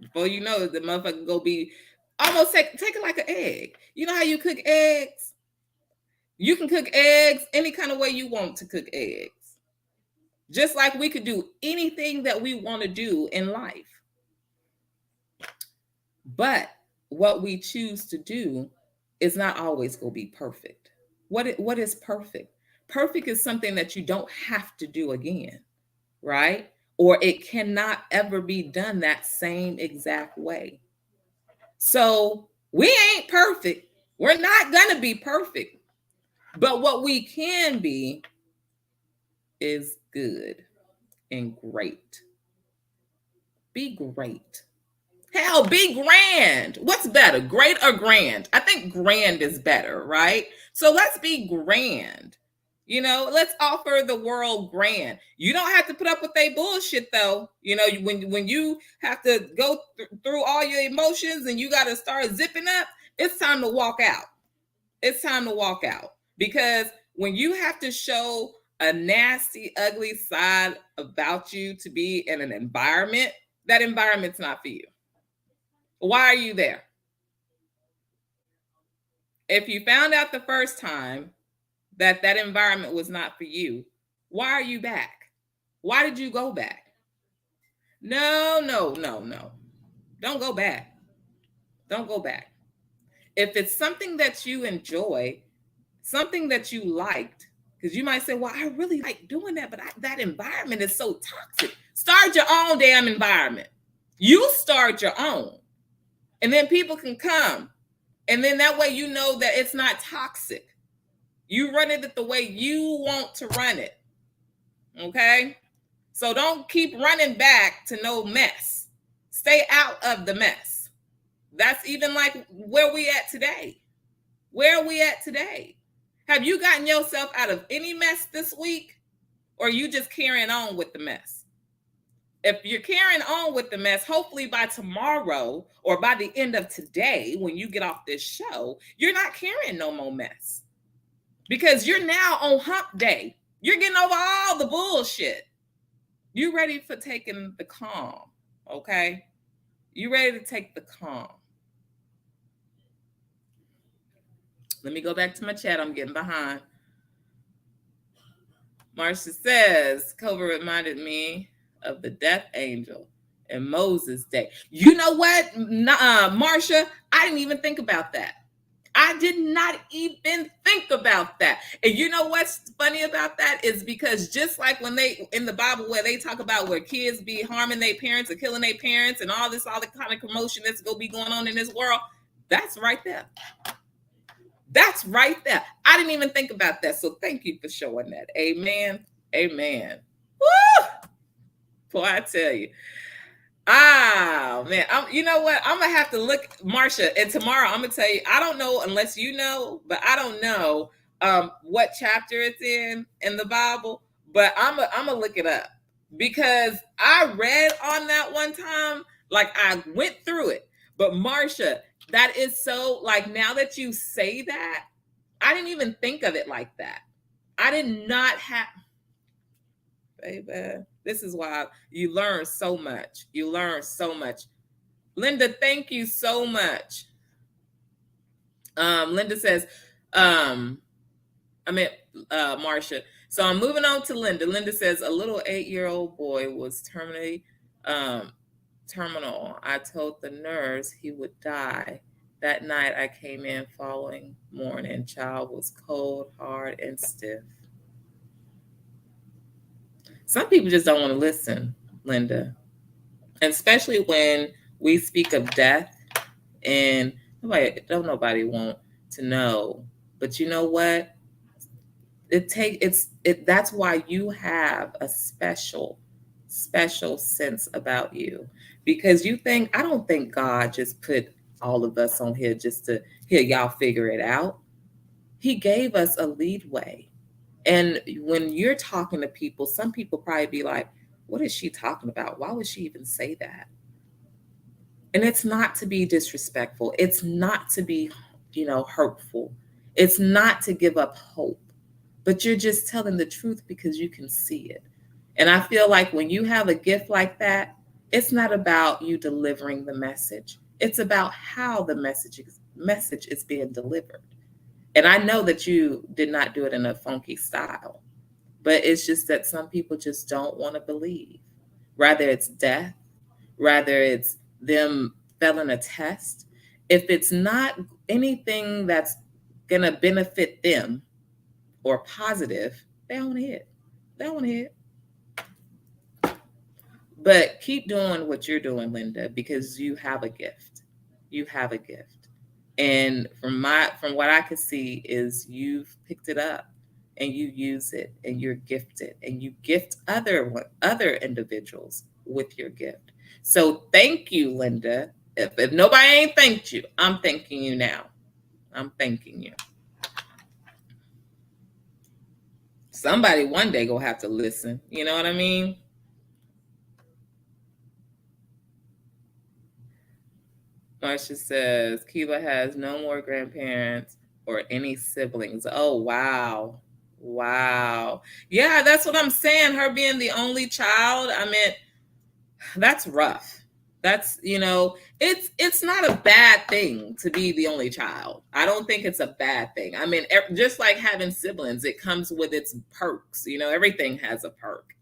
Before you know it, the motherfucker go be almost take it like an egg. You know how you cook eggs? You can cook eggs any kind of way you want to cook eggs. Just like we could do anything that we want to do in life. But what we choose to do is not always going to be perfect. What is perfect? Perfect is something that you don't have to do again, right? Or it cannot ever be done that same exact way. So we ain't perfect. We're not going to be perfect. But what we can be is good and great. Be great. Hell, be grand. What's better, great or grand? I think grand is better, right? So let's be grand. You know, let's offer the world grand. You don't have to put up with their bullshit, though. You know, when you have to go through all your emotions and you got to start zipping up, it's time to walk out. It's time to walk out. Because when you have to show a nasty, ugly side about you to be in an environment, that environment's not for you. Why are you there? If you found out the first time that that environment was not for you, why are you back? Why did you go back? No. Don't go back. Don't go back. If it's something that you enjoy, something that you liked, because you might say, well, I really like doing that, but that environment is so toxic. Start your own damn environment. You start your own. And then people can come. And then that way you know that it's not toxic. You run it the way you want to run it. Okay? So don't keep running back to no mess. Stay out of the mess. That's even like where we at today. Where are we at today? Have you gotten yourself out of any mess this week? Or are you just carrying on with the mess? If you're carrying on with the mess, hopefully by tomorrow or by the end of today, when you get off this show, you're not carrying no more mess. Because you're now on hump day. You're getting over all the bullshit. You ready for taking the calm, okay? You ready to take the calm. Let me go back to my chat. I'm getting behind. Marcia says, Cobra reminded me of the death angel and Moses' day. You know what, Marcia? I didn't even think about that. I did not even think about that. And you know what's funny about that is because just like when they in the Bible where they talk about where kids be harming their parents or killing their parents and all the kind of commotion that's gonna be going on in this world, that's right there. That's right there. I didn't even think about that. So thank you for showing that. Amen. Amen. Woo! Boy, I tell you. Ah, man. You know what? I'm going to have to look, Marcia, and tomorrow I'm going to tell you, I don't know unless you know, but I don't know what chapter it's in the Bible, but I'm going to look it up because I read on that one time, like I went through it. But Marcia, that is so, like, now that you say that, I didn't even think of it like that. I did not have, baby. This is why you learn so much. You learn so much. Linda, thank you so much. Linda says, Marcia. So I'm moving on to Linda. Linda says, a little 8-year-old boy was terminal. I told the nurse he would die. That night I came in following morning. Child was cold, hard, and stiff. Some people just don't want to listen, Linda. And especially when we speak of death and nobody want to know. But you know what? That's why you have a special sense about you. Because I don't think God just put all of us on here just to hear y'all figure it out. He gave us a leadway. And when you're talking to people, some people probably be like, what is she talking about? Why would she even say that? And it's not to be disrespectful. It's not to be, hurtful. It's not to give up hope, but you're just telling the truth because you can see it. And I feel like when you have a gift like that, it's not about you delivering the message. It's about how the message is being delivered. And I know that you did not do it in a funky style, but it's just that some people just don't want to believe. Rather it's death, rather it's them failing a test. If it's not anything that's going to benefit them or positive, they don't want to hear it. They don't want to hear it. But keep doing what you're doing, Linda, because you have a gift. You have a gift. And from what I could see is you've picked it up and you use it and you're gifted and you gift other individuals with your gift. So thank you, Linda. If nobody ain't thanked you, I'm thanking you now. I'm thanking you. Somebody one day gonna have to listen. You know what I mean? Marcia says, Kiva has no more grandparents or any siblings. Oh, wow. Wow. Yeah, that's what I'm saying. Her being the only child, I mean, that's rough. That's, it's not a bad thing to be the only child. I don't think it's a bad thing. I mean, just like having siblings, it comes with its perks. Everything has a perk,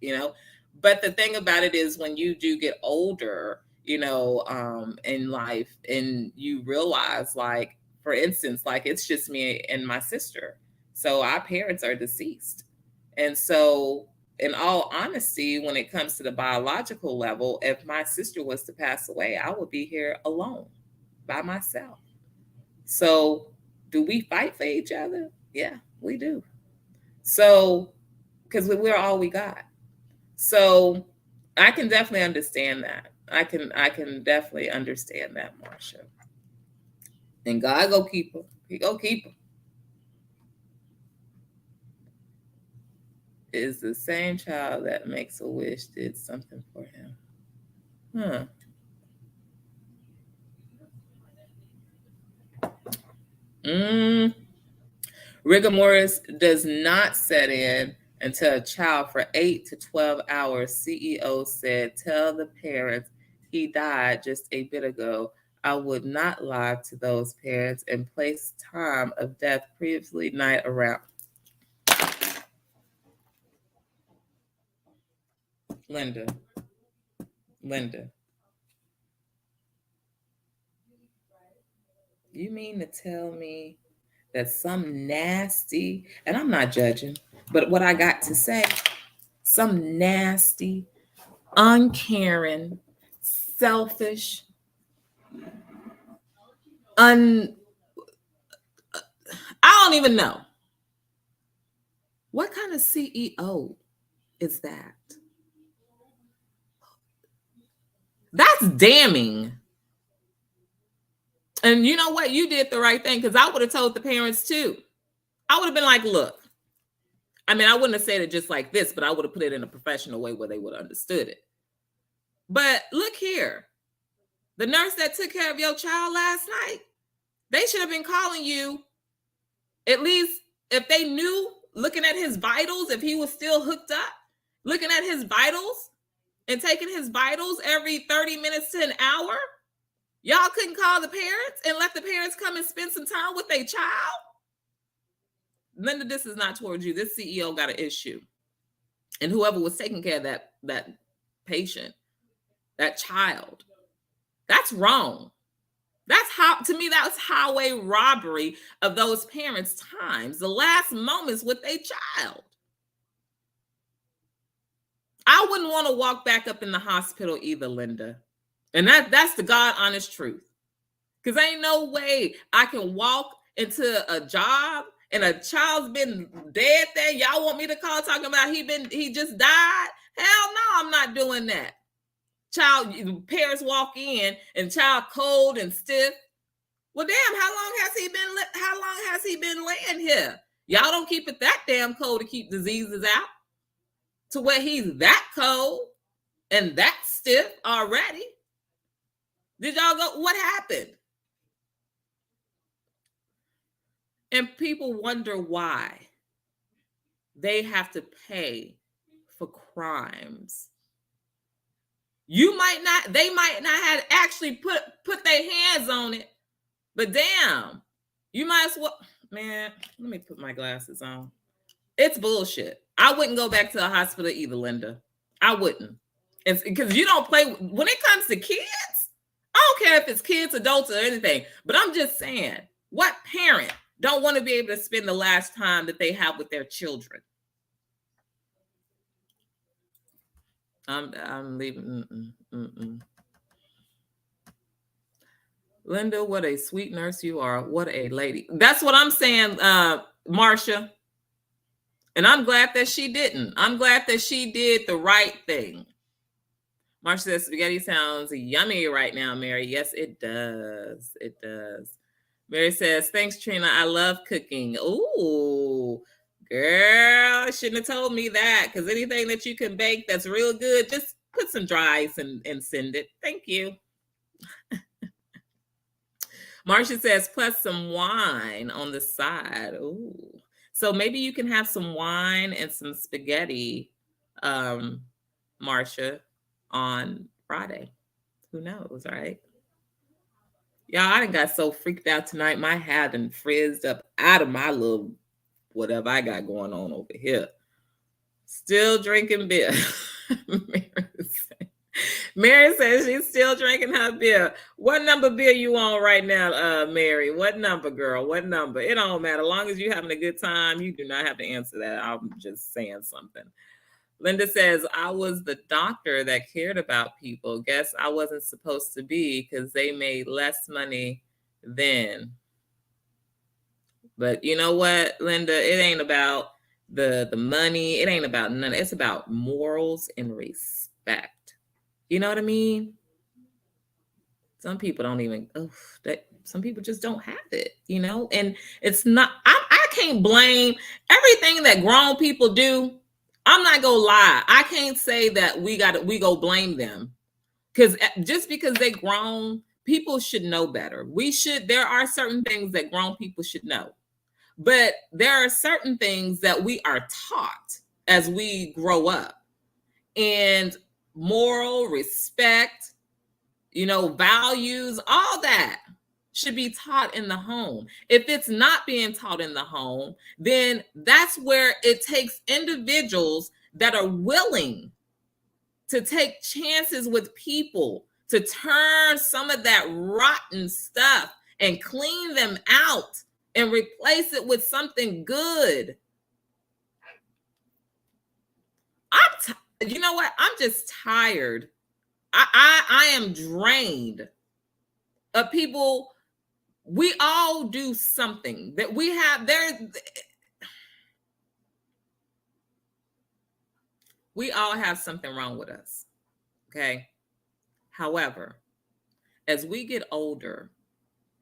But the thing about it is when you do get older, in life and you realize, like, for instance, like it's just me and my sister. So our parents are deceased. And so in all honesty, when it comes to the biological level, if my sister was to pass away, I would be here alone by myself. So do we fight for each other? Yeah, we do. So, because we're all we got. So I can definitely understand that. I can definitely understand that, Marcia. And God go keep her. He go keep her. Is the same child that makes a wish did something for him. Rigor mortis does not set in until a child for 8 to 12 hours. CEO said, tell the parents he died just a bit ago. I would not lie to those parents and place time of death previously night around. Linda. You mean to tell me that some nasty, and I'm not judging, but what I got to say, some nasty, uncaring, selfish, I don't even know. What kind of CEO is that? That's damning. And you know what? You did the right thing, because I would have told the parents too. I would have been like, look, I mean, I wouldn't have said it just like this, but I would have put it in a professional way where they would have understood it. But look here. The nurse that took care of your child last night, they should have been calling you, at least if they knew, looking at his vitals, if he was still hooked up, looking at his vitals and taking his vitals every 30 minutes to an hour. Y'all couldn't call the parents and let the parents come and spend some time with their child? Linda, this is not towards you. This CEO got an issue. And whoever was taking care of that patient, that child, that's wrong. To me, that's highway robbery of those parents' times, the last moments with their child. I wouldn't want to walk back up in the hospital either, Linda. And that's the God honest truth. Because ain't no way I can walk into a job and a child's been dead there. Y'all want me to call talking about he just died? Hell no, I'm not doing that. Parents walk in and child cold and stiff. Well, damn, how long has he been laying here? Y'all don't keep it that damn cold to keep diseases out, to where he's that cold and that stiff already. Did y'all go? What happened? And people wonder why they have to pay for crimes. They might not have actually put their hands on it, but damn, you might as well, man, let me put my glasses on. It's bullshit. I wouldn't go back to the hospital either, Linda. I wouldn't. It's because you don't play when it comes to kids. I don't care if it's kids, adults, or anything, but I'm just saying, what parent don't want to be able to spend the last time that they have with their children? I'm leaving. Linda, what a sweet nurse you are. What a lady. That's what I'm saying, Marcia. And I'm glad that she didn't. I'm glad that she did the right thing. Marcia says spaghetti sounds yummy right now, Mary. Yes, it does. It does. Mary says, thanks, Trina. I love cooking. Ooh, girl, I shouldn't have told me that, because anything that you can bake that's real good, just put some dry ice and send it. Thank you. Marcia says, plus some wine on the side. Ooh. So maybe you can have some wine and some spaghetti, Marcia, on Friday. Who knows, right? Y'all, I done got so freaked out tonight. My hair done frizzed up out of my little whatever I got going on over here. Still drinking beer. Mary says she's still drinking her beer. What number beer you on right now, Mary? What number, girl? What number? It don't matter. As long as you're having a good time, you do not have to answer that. I'm just saying something. Linda says, I was the doctor that cared about people. Guess I wasn't supposed to be because they made less money then. But you know what, Linda? It ain't about the money. It ain't about none. It's about morals and respect. You know what I mean? Some people don't even, some people just don't have it, you know? And it's not, I can't blame everything that grown people do. I'm not gonna lie. I can't say that we go blame them, because just because they grown, people should know better. There are certain things that grown people should know, but there are certain things that we are taught as we grow up, and moral, respect, values, all that should be taught in the home. If it's not being taught in the home, then that's where it takes individuals that are willing to take chances with people to turn some of that rotten stuff and clean them out and replace it with something good. You know what? I'm just tired. I am drained of people. We all do something that we have there. We all have something wrong with us. Okay. However, as we get older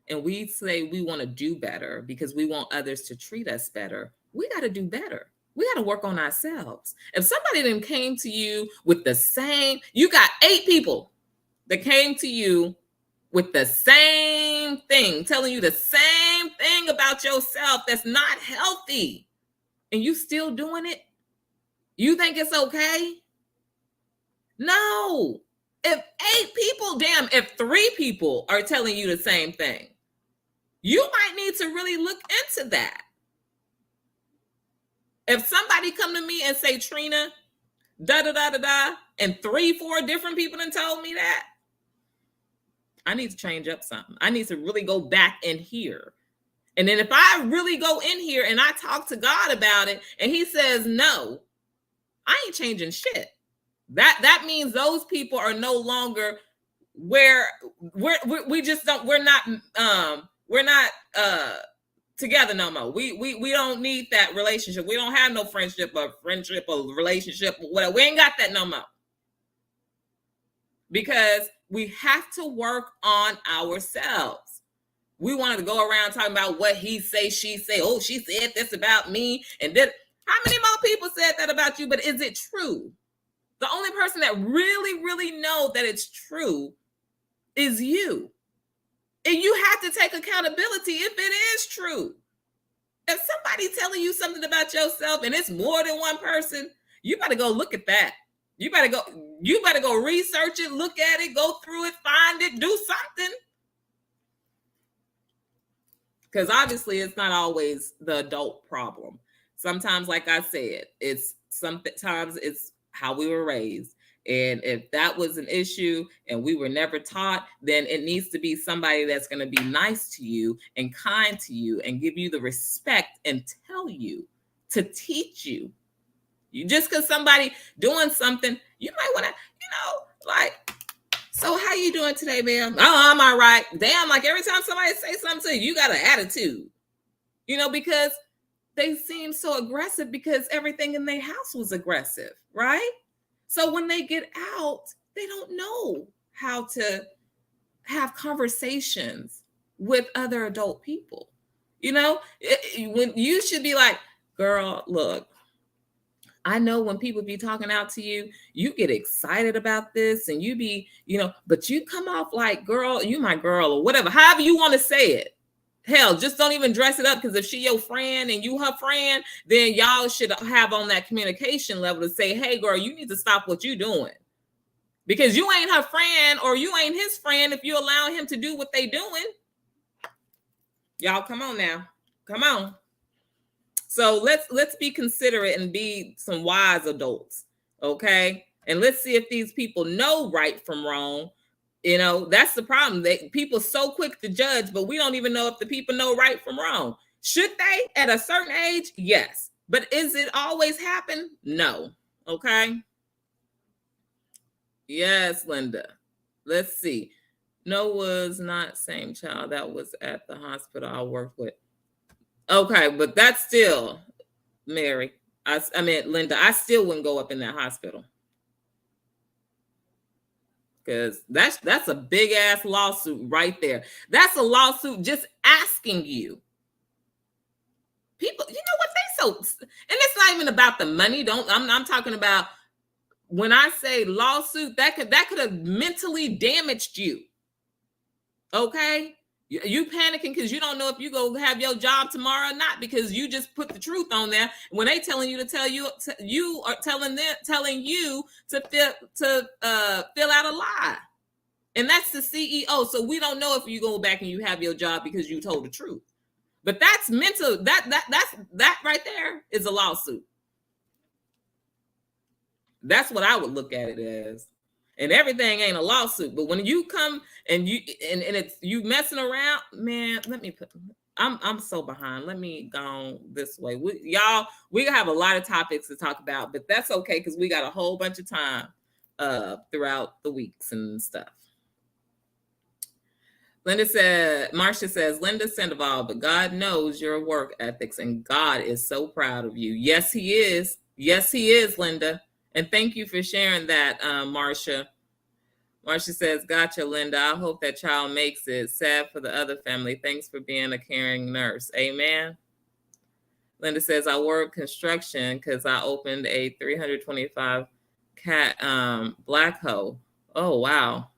and we say we want to do better because we want others to treat us better, we got to do better. We got to work on ourselves. If somebody then came to you with the same, you got 8 people that came to you with the same thing, telling you the same thing about yourself that's not healthy, and you still doing it, you think it's okay? No. If 8 people, if 3 people are telling you the same thing, you might need to really look into that. If somebody come to me and say, Trina, da-da-da-da-da, and 3-4 different people done told me that, I need to change up something. I need to really go back in here. And then if I really go in here and I talk to God about it and he says no, I ain't changing shit. That means those people are no longer where we're not together no more. We don't need that relationship. We don't have no friendship or relationship or whatever. We ain't got that no more. Because we have to work on ourselves. We wanted to go around talking about what he say, she say. Oh, she said this about me. And then how many more people said that about you? But is it true? The only person that really, really know that it's true is you. And you have to take accountability if it is true. If somebody's telling you something about yourself and it's more than one person, you better go look at that. You better go research it, look at it, go through it, find it, do something. Because obviously it's not always the adult problem. Sometimes, like I said, sometimes it's how we were raised. And if that was an issue and we were never taught, then it needs to be somebody that's going to be nice to you and kind to you and give you the respect and tell you to teach you. You just because somebody doing something, you might want to, like, so how you doing today, ma'am? Oh, I'm all right. Damn, like every time somebody say something to you, you got an attitude, because they seem so aggressive because everything in their house was aggressive, right? So when they get out, they don't know how to have conversations with other adult people. When you should be like, girl, look, I know when people be talking out to you, you get excited about this and you be, but you come off like, girl, you my girl or whatever, however you want to say it. Hell, just don't even dress it up, because if she your friend and you her friend, then y'all should have on that communication level to say, hey, girl, you need to stop what you doing. Because you ain't her friend or you ain't his friend if you allow him to do what they doing. Y'all, come on now. Come on. So let's be considerate and be some wise adults, okay? And let's see if these people know right from wrong. That's the problem. People so quick to judge, but we don't even know if the people know right from wrong. Should they at a certain age? Yes. But is it always happen? No. Okay. Yes, Linda. Let's see. No, was not same child that was at the hospital I worked with. Okay, but that's still, Mary. I mean, Linda, I still wouldn't go up in that hospital. Because that's a big ass lawsuit right there. That's a lawsuit just asking you. People, you know what they so, and it's not even about the money. I'm talking about, when I say lawsuit, that could have mentally damaged you. Okay? You panicking because you don't know if you go have your job tomorrow or not, because you just put the truth on there. When they telling you to tell you, you are telling you to fill out a lie. And that's the CEO. So we don't know if you go back and you have your job because you told the truth. But that's mental. That right there is a lawsuit. That's what I would look at it as. And everything ain't a lawsuit. But when you come and it's you messing around, man, I'm so behind. Let me go this way. We have a lot of topics to talk about, but that's okay because we got a whole bunch of time throughout the weeks and stuff. Marcia says, Linda Sandoval, but God knows your work ethics and God is so proud of you. Yes, he is. Yes, he is, Linda. And thank you for sharing that, Marcia. Marcia says, gotcha, Linda. I hope that child makes it. Sad for the other family. Thanks for being a caring nurse. Amen. Linda says, I work construction because I opened a 325 cat black hole. Oh, wow.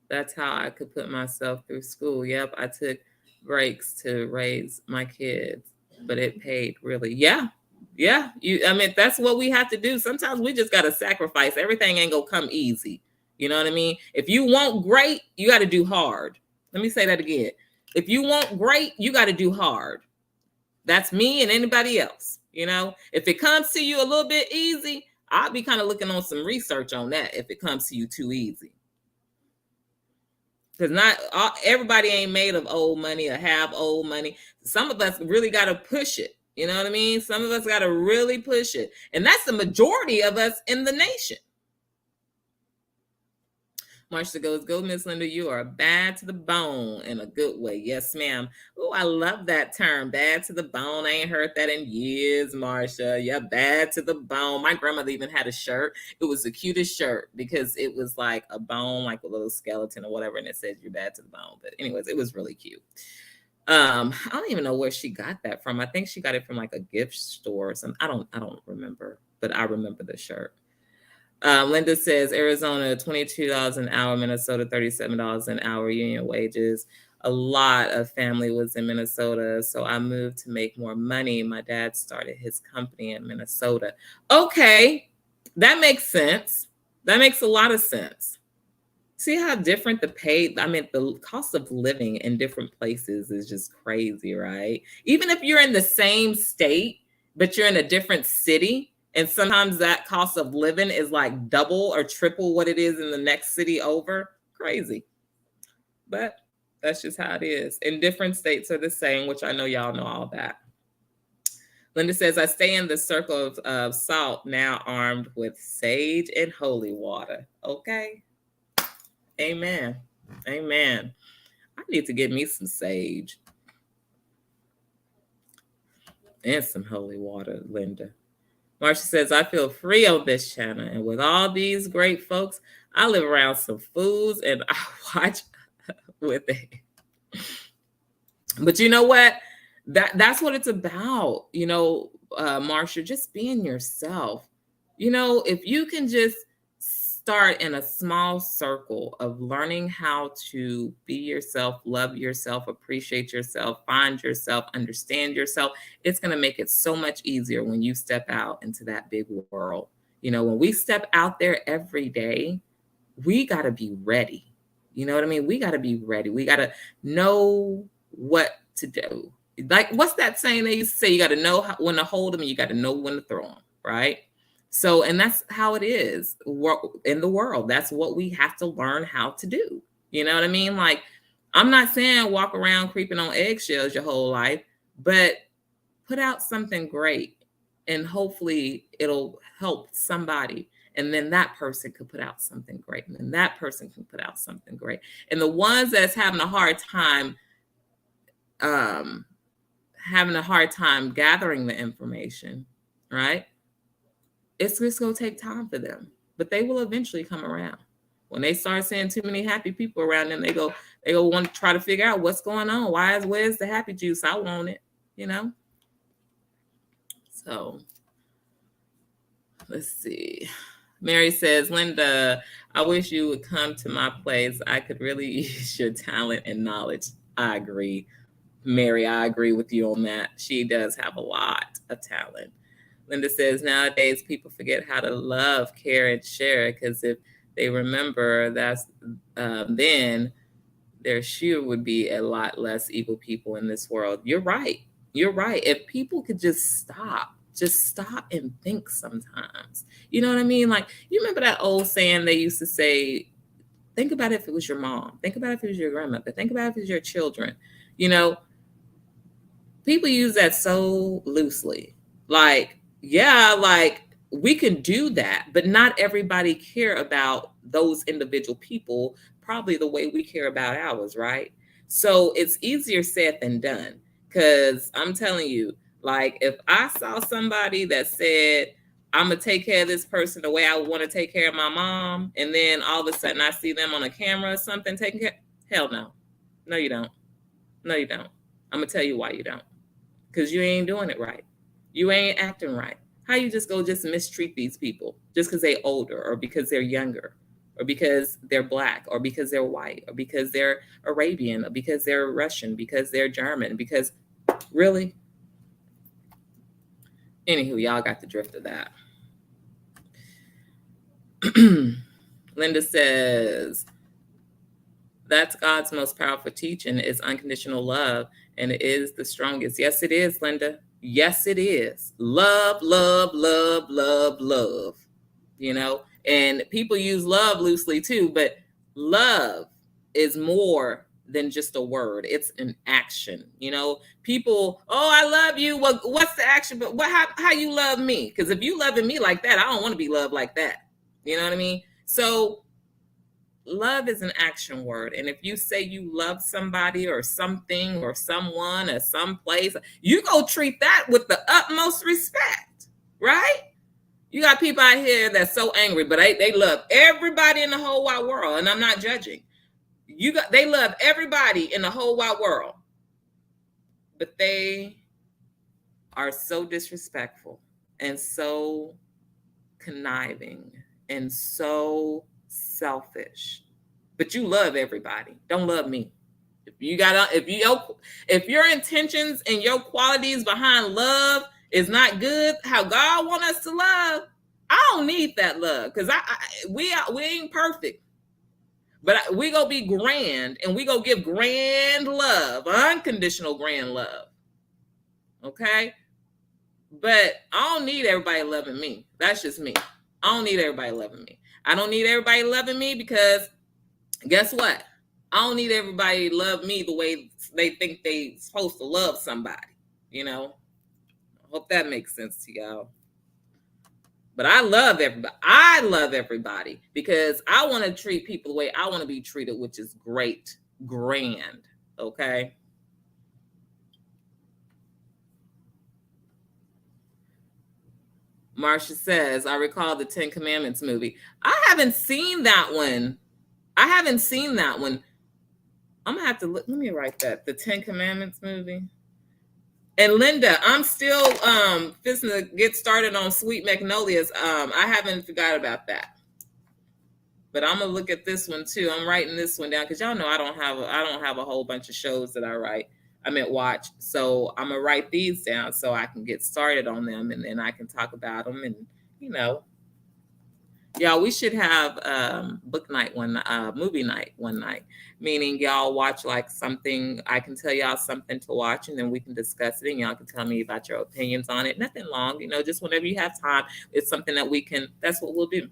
That's how I could put myself through school. Yep, I took breaks to raise my kids, but it paid really. Yeah. That's what we have to do. Sometimes we just got to sacrifice. Everything ain't gonna come easy. You know what I mean? If you want great, you got to do hard. Let me say that again. If you want great, you got to do hard. That's me and anybody else. If it comes to you a little bit easy, I'll be kind of looking on some research on that if it comes to you too easy. Because not everybody ain't made of old money or have old money. Some of us really got to push it. You know what I mean? Some of us got to really push it. And that's the majority of us in the nation. Marcia goes, go, Miss Linda, you are bad to the bone in a good way. Yes, ma'am. Oh, I love that term, bad to the bone. I ain't heard that in years, Marcia. Yeah, bad to the bone. My grandmother even had a shirt. It was the cutest shirt because it was like a bone, like a little skeleton or whatever, and it said you're bad to the bone. But anyways, it was really cute. I don't even know where she got that from. I think she got it from like a gift store or something. I don't remember, but I remember the shirt. Linda says Arizona, $22 an hour, Minnesota, $37 an hour union wages. A lot of family was in Minnesota, so I moved to make more money. My dad started his company in Minnesota. Okay, that makes sense. That makes a lot of sense. See how different the cost of living in different places is just crazy, right? Even if you're in the same state, but you're in a different city, and sometimes that cost of living is like double or triple what it is in the next city over. Crazy. But that's just how it is. And different states are the same, which I know y'all know all that. Linda says, I stay in the circle of salt, now armed with sage and holy water. Okay. Amen. Amen. I need to get me some sage and some holy water, Linda. Marcia says, I feel free on this channel. And with all these great folks, I live around some foods and I watch with it. But you know what? That's what it's about. Marcia, just being yourself. If you can just start in a small circle of learning how to be yourself, love yourself, appreciate yourself, find yourself, understand yourself, it's going to make it so much easier when you step out into that big world. When we step out there every day, we got to be ready. You know what I mean? We got to be ready. We got to know what to do. Like, what's that saying they used to say? You got to know when to hold them and you got to know when to throw them, right? So, and that's how it is in the world. That's what we have to learn how to do. You know what I mean? Like, I'm not saying walk around creeping on eggshells your whole life, but put out something great and hopefully it'll help somebody. And then that person could put out something great. And then that person can put out something great. And the ones that's having a hard time gathering the information, right? It's just going to take time for them, but they will eventually come around. When they start seeing too many happy people around them, they go want to try to figure out what's going on. Where's the happy juice? I want it, So let's see. Mary says, Linda, I wish you would come to my place. I could really use your talent and knowledge. I agree. Mary, I agree with you on that. She does have a lot of talent. Linda says, nowadays people forget how to love, care, and share, because if they remember that's then there sure would be a lot less evil people in this world. You're right. You're right. If people could just stop and think sometimes. You know what I mean? Like, you remember that old saying they used to say, think about if it was your mom. Think about if it was your grandmother. Think about if it was your children. People use that so loosely. Like, yeah, like we can do that, but not everybody care about those individual people probably the way we care about ours, right? So it's easier said than done. Because I'm telling you, like, if I saw somebody that said, I'm going to take care of this person the way I want to take care of my mom, and then all of a sudden I see them on a camera or something taking care, hell no. No, you don't. No, you don't. I'm going to tell you why you don't. Because you ain't doing it right. You ain't acting right. How you just mistreat these people just because they're older or because they're younger or because they're Black or because they're white or because they're Arabian or because they're Russian, because they're German, because really? Anywho, y'all got the drift of that. Linda says, that's God's most powerful teaching is unconditional love, and it is the strongest. Yes, it is, Linda. Yes, it is. Love, love, love, love, love. And people use love loosely too, but love is more than just a word. It's an action. People, oh, I love you. Well, what's the action? But how you love me? Because if you loving me like that, I don't want to be loved like that. You know what I mean? So love is an action word. And if you say you love somebody or something or someone or someplace, you go treat that with the utmost respect, right? You got people out here that's so angry, but they love everybody in the whole wide world. And I'm not judging. They love everybody in the whole wide world. But they are so disrespectful and so conniving and so selfish. But you love everybody. Don't love me. If your intentions and your qualities behind love is not good, how God want us to love, I don't need that love because we ain't perfect. But we gonna be grand and we gonna give grand love, unconditional grand love. Okay? But I don't need everybody loving me. That's just me. I don't need everybody loving me. I don't need everybody loving me because guess what? I don't need everybody to love me the way they think they supposed to love somebody. You know? I hope that makes sense to y'all. But I love everybody. I love everybody because I want to treat people the way I want to be treated, which is great, grand. Okay? Marcia says, I recall the Ten Commandments movie. I haven't seen that one. I'm gonna have to look. Let me write that. The Ten Commandments movie. And Linda, I'm still fixing to get started on Sweet Magnolias. I haven't forgot about that. But I'm gonna look at this one too. I'm writing this one down because y'all know I don't have a whole bunch of shows that I watch. So I'm gonna write these down so I can get started on them and then I can talk about them. And y'all, we should have movie night one night, meaning y'all watch like something. I can tell y'all something to watch, and then we can discuss it, and y'all can tell me about your opinions on it. Nothing long, just whenever you have time. It's something that we can. That's what we'll do.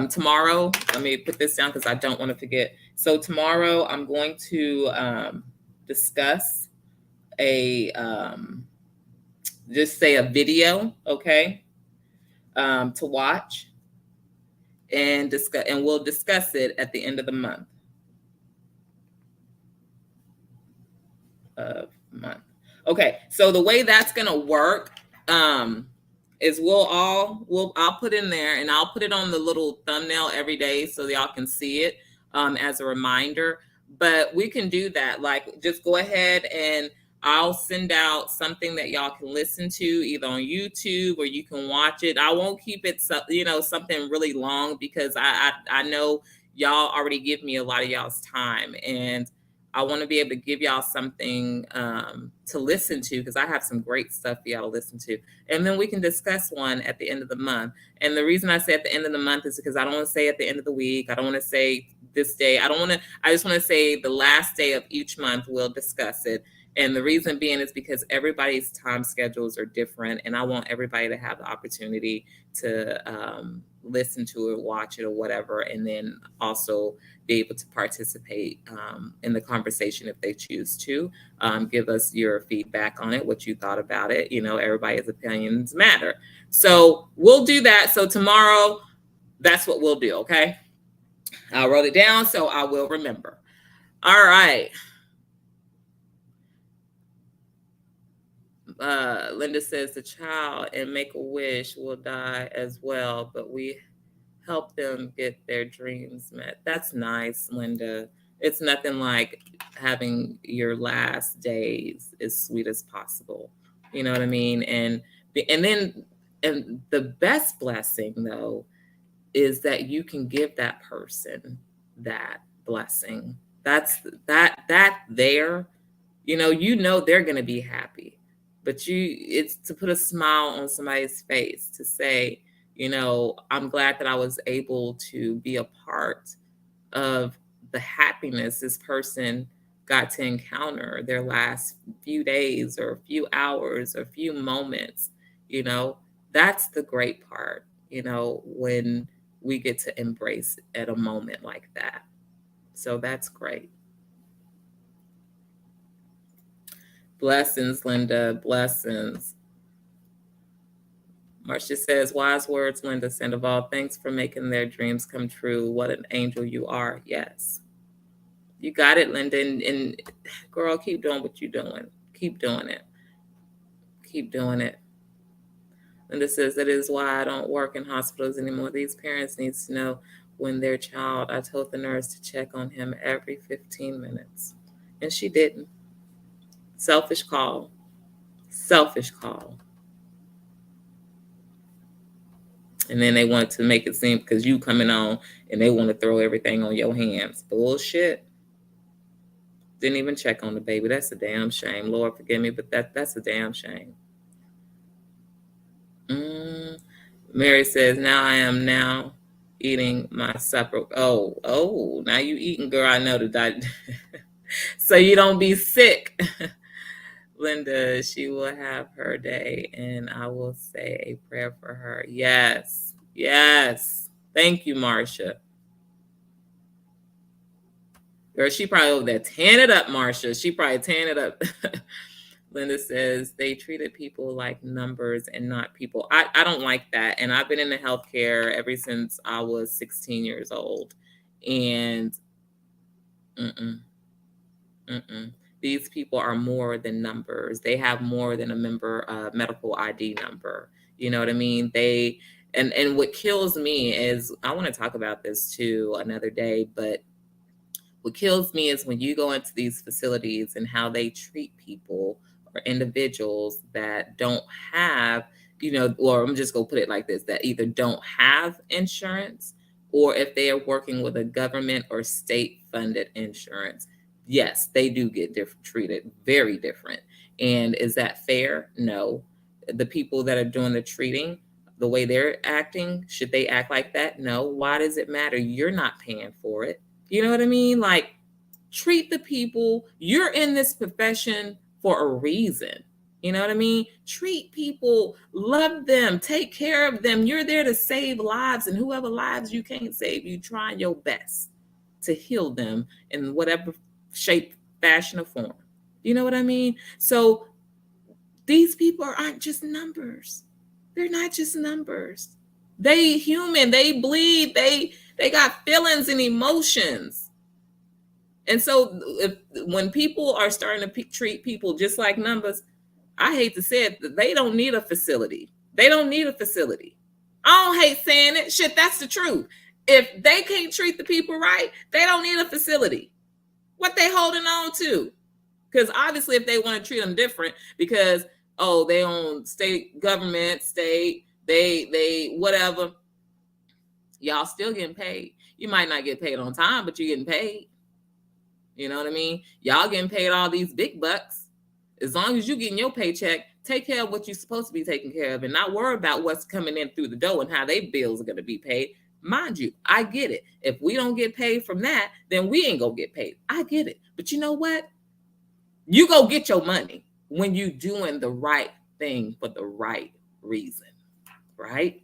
Tomorrow, let me put this down because I don't want to forget. So tomorrow, I'm going to discuss just say a video, okay, to watch and discuss, and we'll discuss it at the end of the month. Okay, so the way that's gonna work is I'll put in there and I'll put it on the little thumbnail every day so y'all can see it as a reminder. But we can do that. Like, just go ahead and I'll send out something that y'all can listen to either on YouTube or you can watch it. I won't keep it, something really long because I know y'all already give me a lot of y'all's time, and I want to be able to give y'all something to listen to because I have some great stuff for y'all to listen to. And then we can discuss one at the end of the month. And the reason I say at the end of the month is because I don't want to say at the end of the week. I don't want to say this day. I just want to say the last day of each month, we'll discuss it. And the reason being is because everybody's time schedules are different. And I want everybody to have the opportunity to listen to it, watch it or whatever. And then also be able to participate in the conversation if they choose to. Give us your feedback on it, what you thought about it. Everybody's opinions matter. So we'll do that. So tomorrow, that's what we'll do, okay? I wrote it down so I will remember. All right. Linda says the child and Make-A-Wish will die as well, but we help them get their dreams met. That's nice, Linda. It's nothing like having your last days as sweet as possible. You know what I mean? And the best blessing though is that you can give that person that blessing. That's that there. They're going to be happy. But it's to put a smile on somebody's face to say, I'm glad that I was able to be a part of the happiness this person got to encounter their last few days or a few hours or a few moments. That's the great part, when we get to embrace at a moment like that. So that's great. Blessings, Linda. Blessings. Marcia says, wise words, Linda Sandoval. Thanks for making their dreams come true. What an angel you are. Yes. You got it, Linda. And girl, keep doing what you're doing. Keep doing it. Keep doing it. Linda says, that is why I don't work in hospitals anymore. These parents need to know when their child, I told the nurse to check on him every 15 minutes. And she didn't. Selfish call. Selfish call. And then they want to make it seem because you coming on and they want to throw everything on your hands. Bullshit. Didn't even check on the baby. That's a damn shame. Lord forgive me, but that's a damn shame. Mary says, now I am now eating my supper. Oh, now you eating, girl. I know that. So you don't be sick. Linda, she will have her day and I will say a prayer for her. Yes. Thank you, Marcia. Girl, she probably over there tearing it up, Marcia. She probably tearing it up. Linda says they treated people like numbers and not people. I don't like that. And I've been in the healthcare ever since I was 16 years old. And these people are more than numbers. They have more than a medical ID number. You know what I mean? And what kills me is, I want to talk about this too another day, but what kills me is when you go into these facilities and how they treat people or individuals that don't have, or I'm just going to put it like this, that either don't have insurance, or if they are working with a government or state funded insurance. Yes, they do get treated very different. And is that fair? No. The people that are doing the treating, the way they're acting, should they act like that? No. Why does it matter? You're not paying for it. You know what I mean? Like, treat the people. You're in this profession for a reason. You know what I mean? Treat people, love them, take care of them. You're there to save lives, and whoever lives you can't save, you try your best to heal them in whatever shape, fashion, or form. You know what I mean? So these people aren't just numbers. They're not just numbers. They human, they bleed, they got feelings and emotions. And so when people are starting to treat people just like numbers, I hate to say it, they don't need a facility. They don't need a facility. I don't hate saying it. Shit, that's the truth. If they can't treat the people right, they don't need a facility. What they holding on to? Because obviously if they want to treat them different because, they own state government, they whatever, y'all still getting paid. You might not get paid on time, but you're getting paid. You know what I mean? Y'all getting paid all these big bucks. As long as you getting your paycheck, take care of what you're supposed to be taking care of and not worry about what's coming in through the door and how their bills are going to be paid. Mind you, I get it. If we don't get paid from that, then we ain't going to get paid. I get it. But you know what? You go get your money when you doing the right thing for the right reason, right?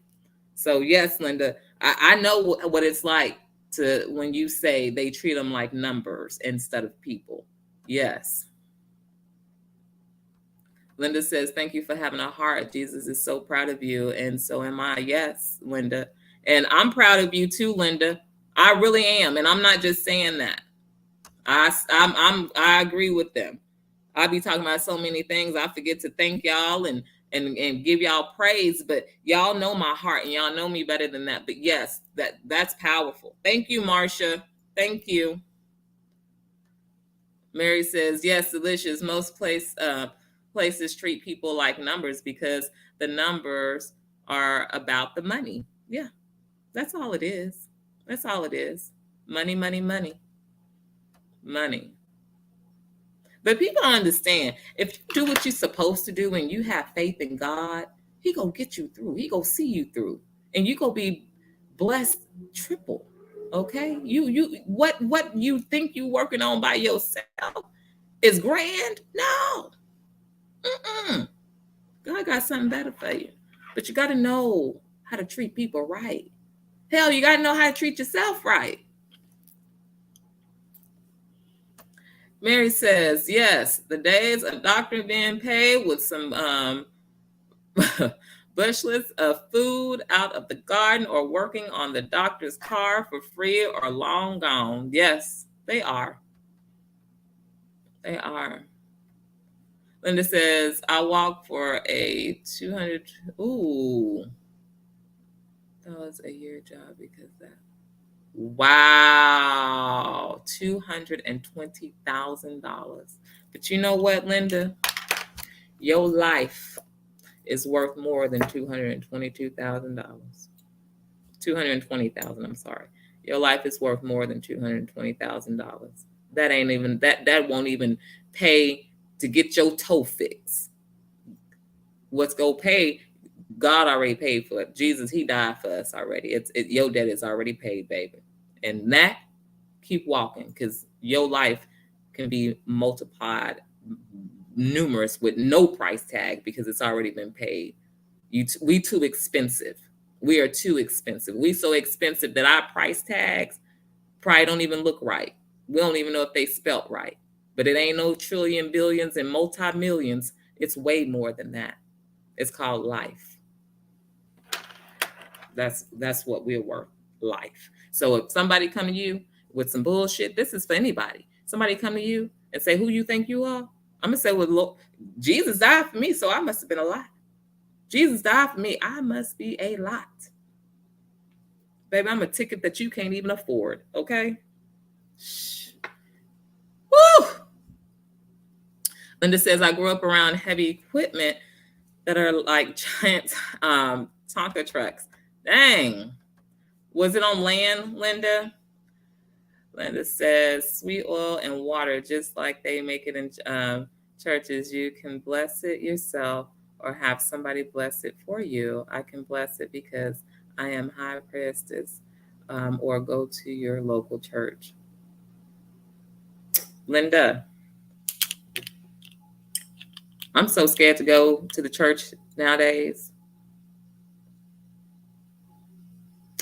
So yes, Linda, I know what it's like to when you say they treat them like numbers instead of people. Yes. Linda says, thank you for having a heart. Jesus is so proud of you. And so am I. Yes, Linda. And I'm proud of you too, Linda. I really am. And I'm not just saying that. I agree with them. I be talking about so many things. I forget to thank y'all and give y'all praise, but y'all know my heart and y'all know me better than that. But yes, that's powerful. Thank you, Marcia. Thank you. Mary says, yes, delicious. Most places treat people like numbers because the numbers are about the money. Yeah, that's all it is. That's all it is. Money, money, money. Money. But people don't understand. If you do what you're supposed to do and you have faith in God, He gonna get you through. He gonna see you through, and you gonna be blessed triple. Okay, what you think you working on by yourself is grand? No, God got something better for you. But you got to know how to treat people right. Hell, you got to know how to treat yourself right. Mary says, yes, the days of doctor being paid with some bushlets of food out of the garden or working on the doctor's car for free are long gone. Yes, they are. They are. Linda says, I walk for a 200, dollars a year job because that. Wow, $220,000. But you know what, Linda? Your life is worth more than $222,000. $220,000. I'm sorry. Your life is worth more than $220,000. That ain't even that won't even pay to get your toe fixed. What's gonna pay? God already paid for it. Jesus, he died for us already. Your debt is already paid, baby. And that, keep walking, because your life can be multiplied numerous with no price tag because it's already been paid. We too expensive. We are too expensive. We so expensive that our price tags probably don't even look right. We don't even know if they spelt right. But it ain't no trillion, billions, and multi-millions. It's way more than that. It's called life. That's what we're worth, life. So if somebody come to you with some bullshit, this is for anybody. Somebody come to you and say, who you think you are? I'm going to say, well, look, Jesus died for me, so I must have been a lot. Jesus died for me. I must be a lot. Baby, I'm a ticket that you can't even afford, okay? Shh. Woo! Linda says, I grew up around heavy equipment that are like giant Tonka trucks. Dang. Was it on land, Linda? Linda says, sweet oil and water, just like they make it in churches. You can bless it yourself or have somebody bless it for you. I can bless it because I am high priestess, or go to your local church. Linda, I'm so scared to go to the church nowadays.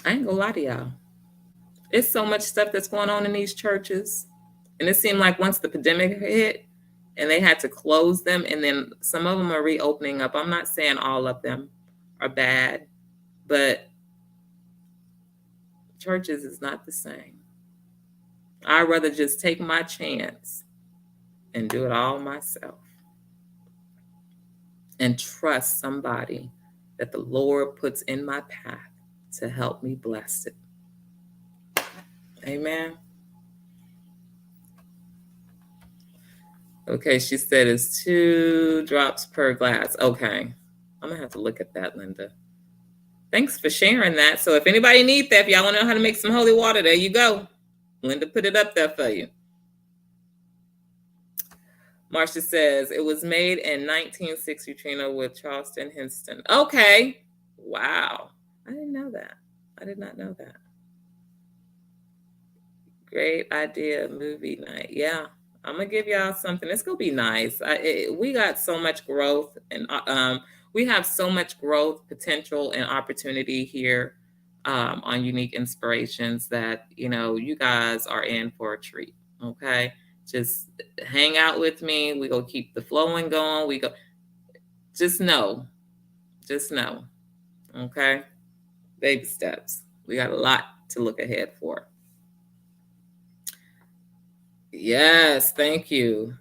I ain't gonna lie to y'all. It's so much stuff that's going on in these churches. And it seemed like once the pandemic hit and they had to close them, and then some of them are reopening up. I'm not saying all of them are bad, but churches is not the same. I'd rather just take my chance and do it all myself and trust somebody that the Lord puts in my path to help me bless it. Amen. Okay, she said it's 2 drops per glass. Okay, I'm gonna have to look at that, Linda. Thanks for sharing that. So if anybody needs that, if y'all want to know how to make some holy water, there you go. Linda put it up there for you. Marcia says it was made in 1960, Trina, with Charleston Heston. Okay, wow, I didn't know that. I did not know that. Great idea, movie night. Yeah, I'm gonna give y'all something. It's gonna be nice. We got so much growth, and we have so much growth potential and opportunity here on Unique Inspirations that you guys are in for a treat. Okay, just hang out with me. We go keep the flowing going. We go. Just know. Okay, baby steps. We got a lot to look ahead for. Yes, thank you.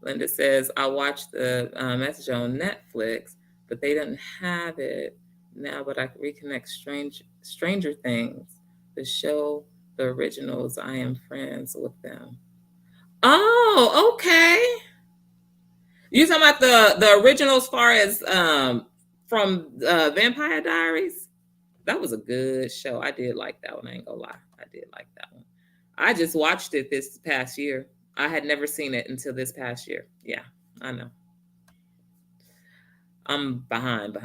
Linda says, I watched the message on Netflix, but they didn't have it now, but I can reconnect Stranger Things. The show, the originals, I am friends with them. Oh, okay. You talking about the original as far as from Vampire Diaries? That was a good show. I did like that one. I ain't gonna lie. I did like that one. I just watched it this past year. I had never seen it until this past year. Yeah, I know. I'm behind.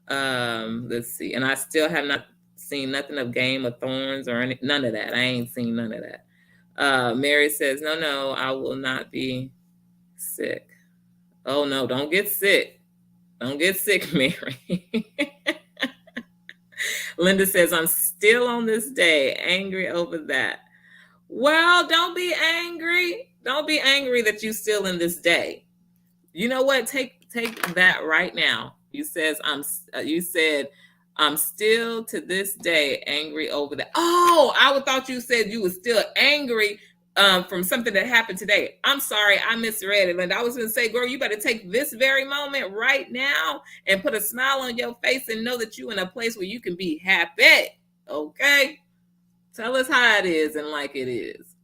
Let's see. And I still have not seen nothing of Game of Thrones or none of that. I ain't seen none of that. Mary says, no, I will not be sick. Oh, no, don't get sick. Don't get sick, Mary. Linda says, I'm still on this day, angry over that. Well, don't be angry. Don't be angry that you still in this day. You know what? Take that right now. You said I'm still to this day angry over that. Oh, I thought you said you were still angry from something that happened today. I'm sorry, I misread it, Linda. I was going to say, girl, you better take this very moment right now and put a smile on your face and know that you're in a place where you can be happy. Okay? Tell us how it is and like it is.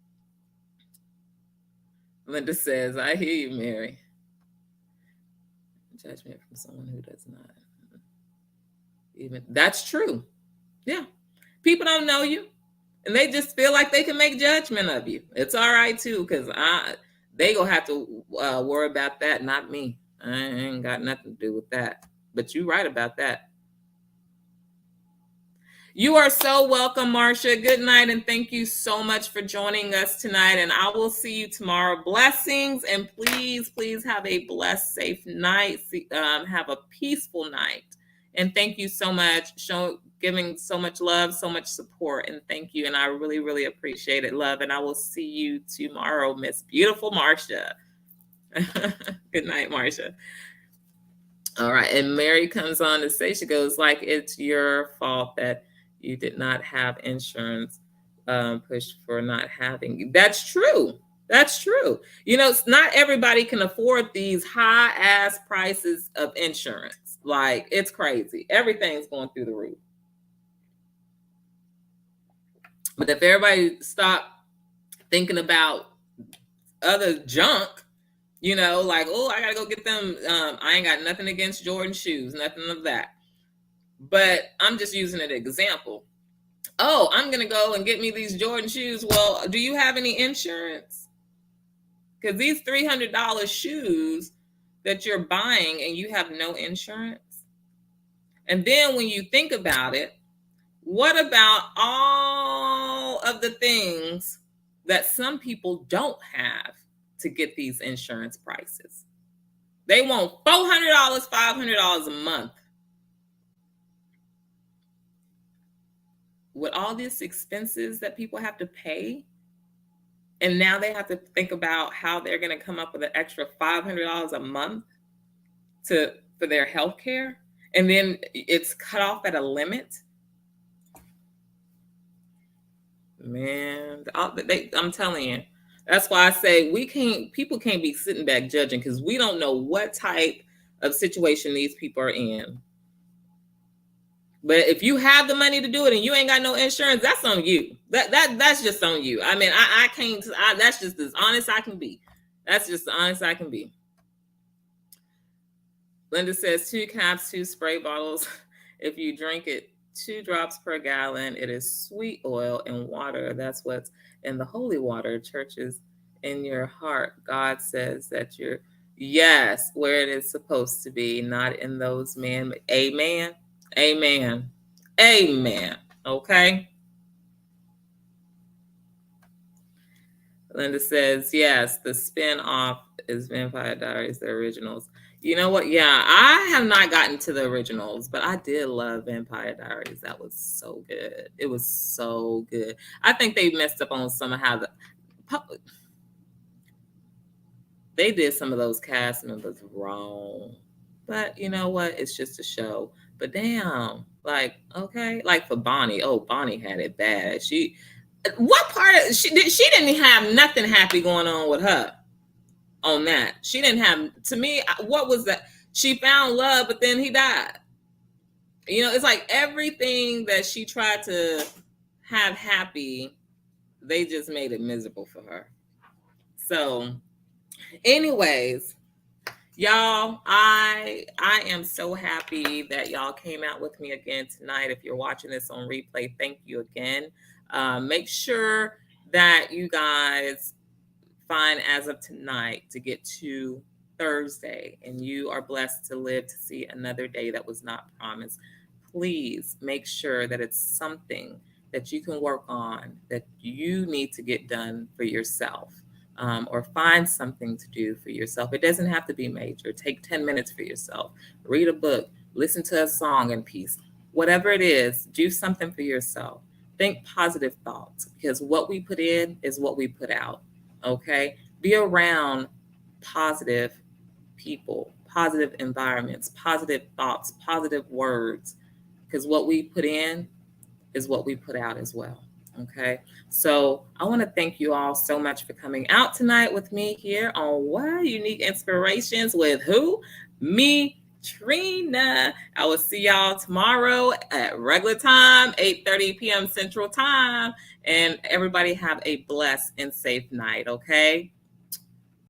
Linda says, I hear you, Mary. Judgment from someone who does not. Even that's true. Yeah. People don't know you, and they just feel like they can make judgment of you. It's all right too, because they gonna have to worry about that, not me. I ain't got nothing to do with that. But you're right about that. You are so welcome, Marcia. Good night, and thank you so much for joining us tonight. And I will see you tomorrow. Blessings, and please, please have a blessed, safe night. Have a peaceful night. And thank you so much, giving so much love, so much support, and thank you. And I really, really appreciate it, love. And I will see you tomorrow, Miss Beautiful Marcia. Good night, Marcia. All right. And Mary comes on to say, she goes, like, it's your fault that you did not have insurance, pushed for not having. That's true. That's true. You know, not everybody can afford these high ass prices of insurance. Like, it's crazy. Everything's going through the roof. But if everybody stop thinking about other junk, you know, like, oh, I gotta go get them. I ain't got nothing against Jordan shoes, nothing of that. But I'm just using an example. Oh, I'm gonna go and get me these Jordan shoes. Well, do you have any insurance? Because these $300 shoes that you're buying and you have no insurance. And then when you think about it, what about all of the things that some people don't have to get these insurance prices? They want $400, $500 a month. With all these expenses that people have to pay, and now they have to think about how they're going to come up with an extra $500 a month for their health care, and then it's cut off at a limit. Man, I'm telling you, that's why I say people can't be sitting back judging, because we don't know what type of situation these people are in. But if you have the money to do it and you ain't got no insurance, that's on you. That's just on you. I mean, I can't. That's just as honest I can be. That's just as honest I can be. Linda says 2 caps, 2 spray bottles. If you drink it 2 drops per gallon, it is sweet oil and water. That's what's in the holy water. Churches in your heart. God says that you're, yes, where it is supposed to be, not in those men. Amen. Amen. Amen. Okay. Linda says, yes, the spin-off is Vampire Diaries, the originals. You know what? Yeah, I have not gotten to the originals, but I did love Vampire Diaries. That was so good. It was so good. I think they messed up on some of how they did some of those cast members wrong. But you know what? It's just a show. But damn, like, okay, like for Bonnie. Oh, Bonnie had it bad. What part of she didn't have nothing happy going on with her on that. She didn't have, to me, what was that? She found love, but then he died. You know, it's like everything that she tried to have happy, they just made it miserable for her. So anyways, y'all, I am so happy that y'all came out with me again tonight. If you're watching this on replay, thank you again. Make sure that you guys find as of tonight to get to Thursday, and you are blessed to live to see another day that was not promised. Please make sure that it's something that you can work on, that you need to get done for yourself, or find something to do for yourself. It doesn't have to be major. Take 10 minutes for yourself. Read a book. Listen to a song in peace. Whatever it is, do something for yourself. Think positive thoughts, because what we put in is what we put out. Okay? Be around positive people, positive environments, positive thoughts, positive words, because what we put in is what we put out as well. Okay? So I want to thank you all so much for coming out tonight with me here on What Unique Inspirations with who? Me, Trina. I will see y'all tomorrow at regular time, 8:30 p.m. Central Time. And everybody have a blessed and safe night, okay?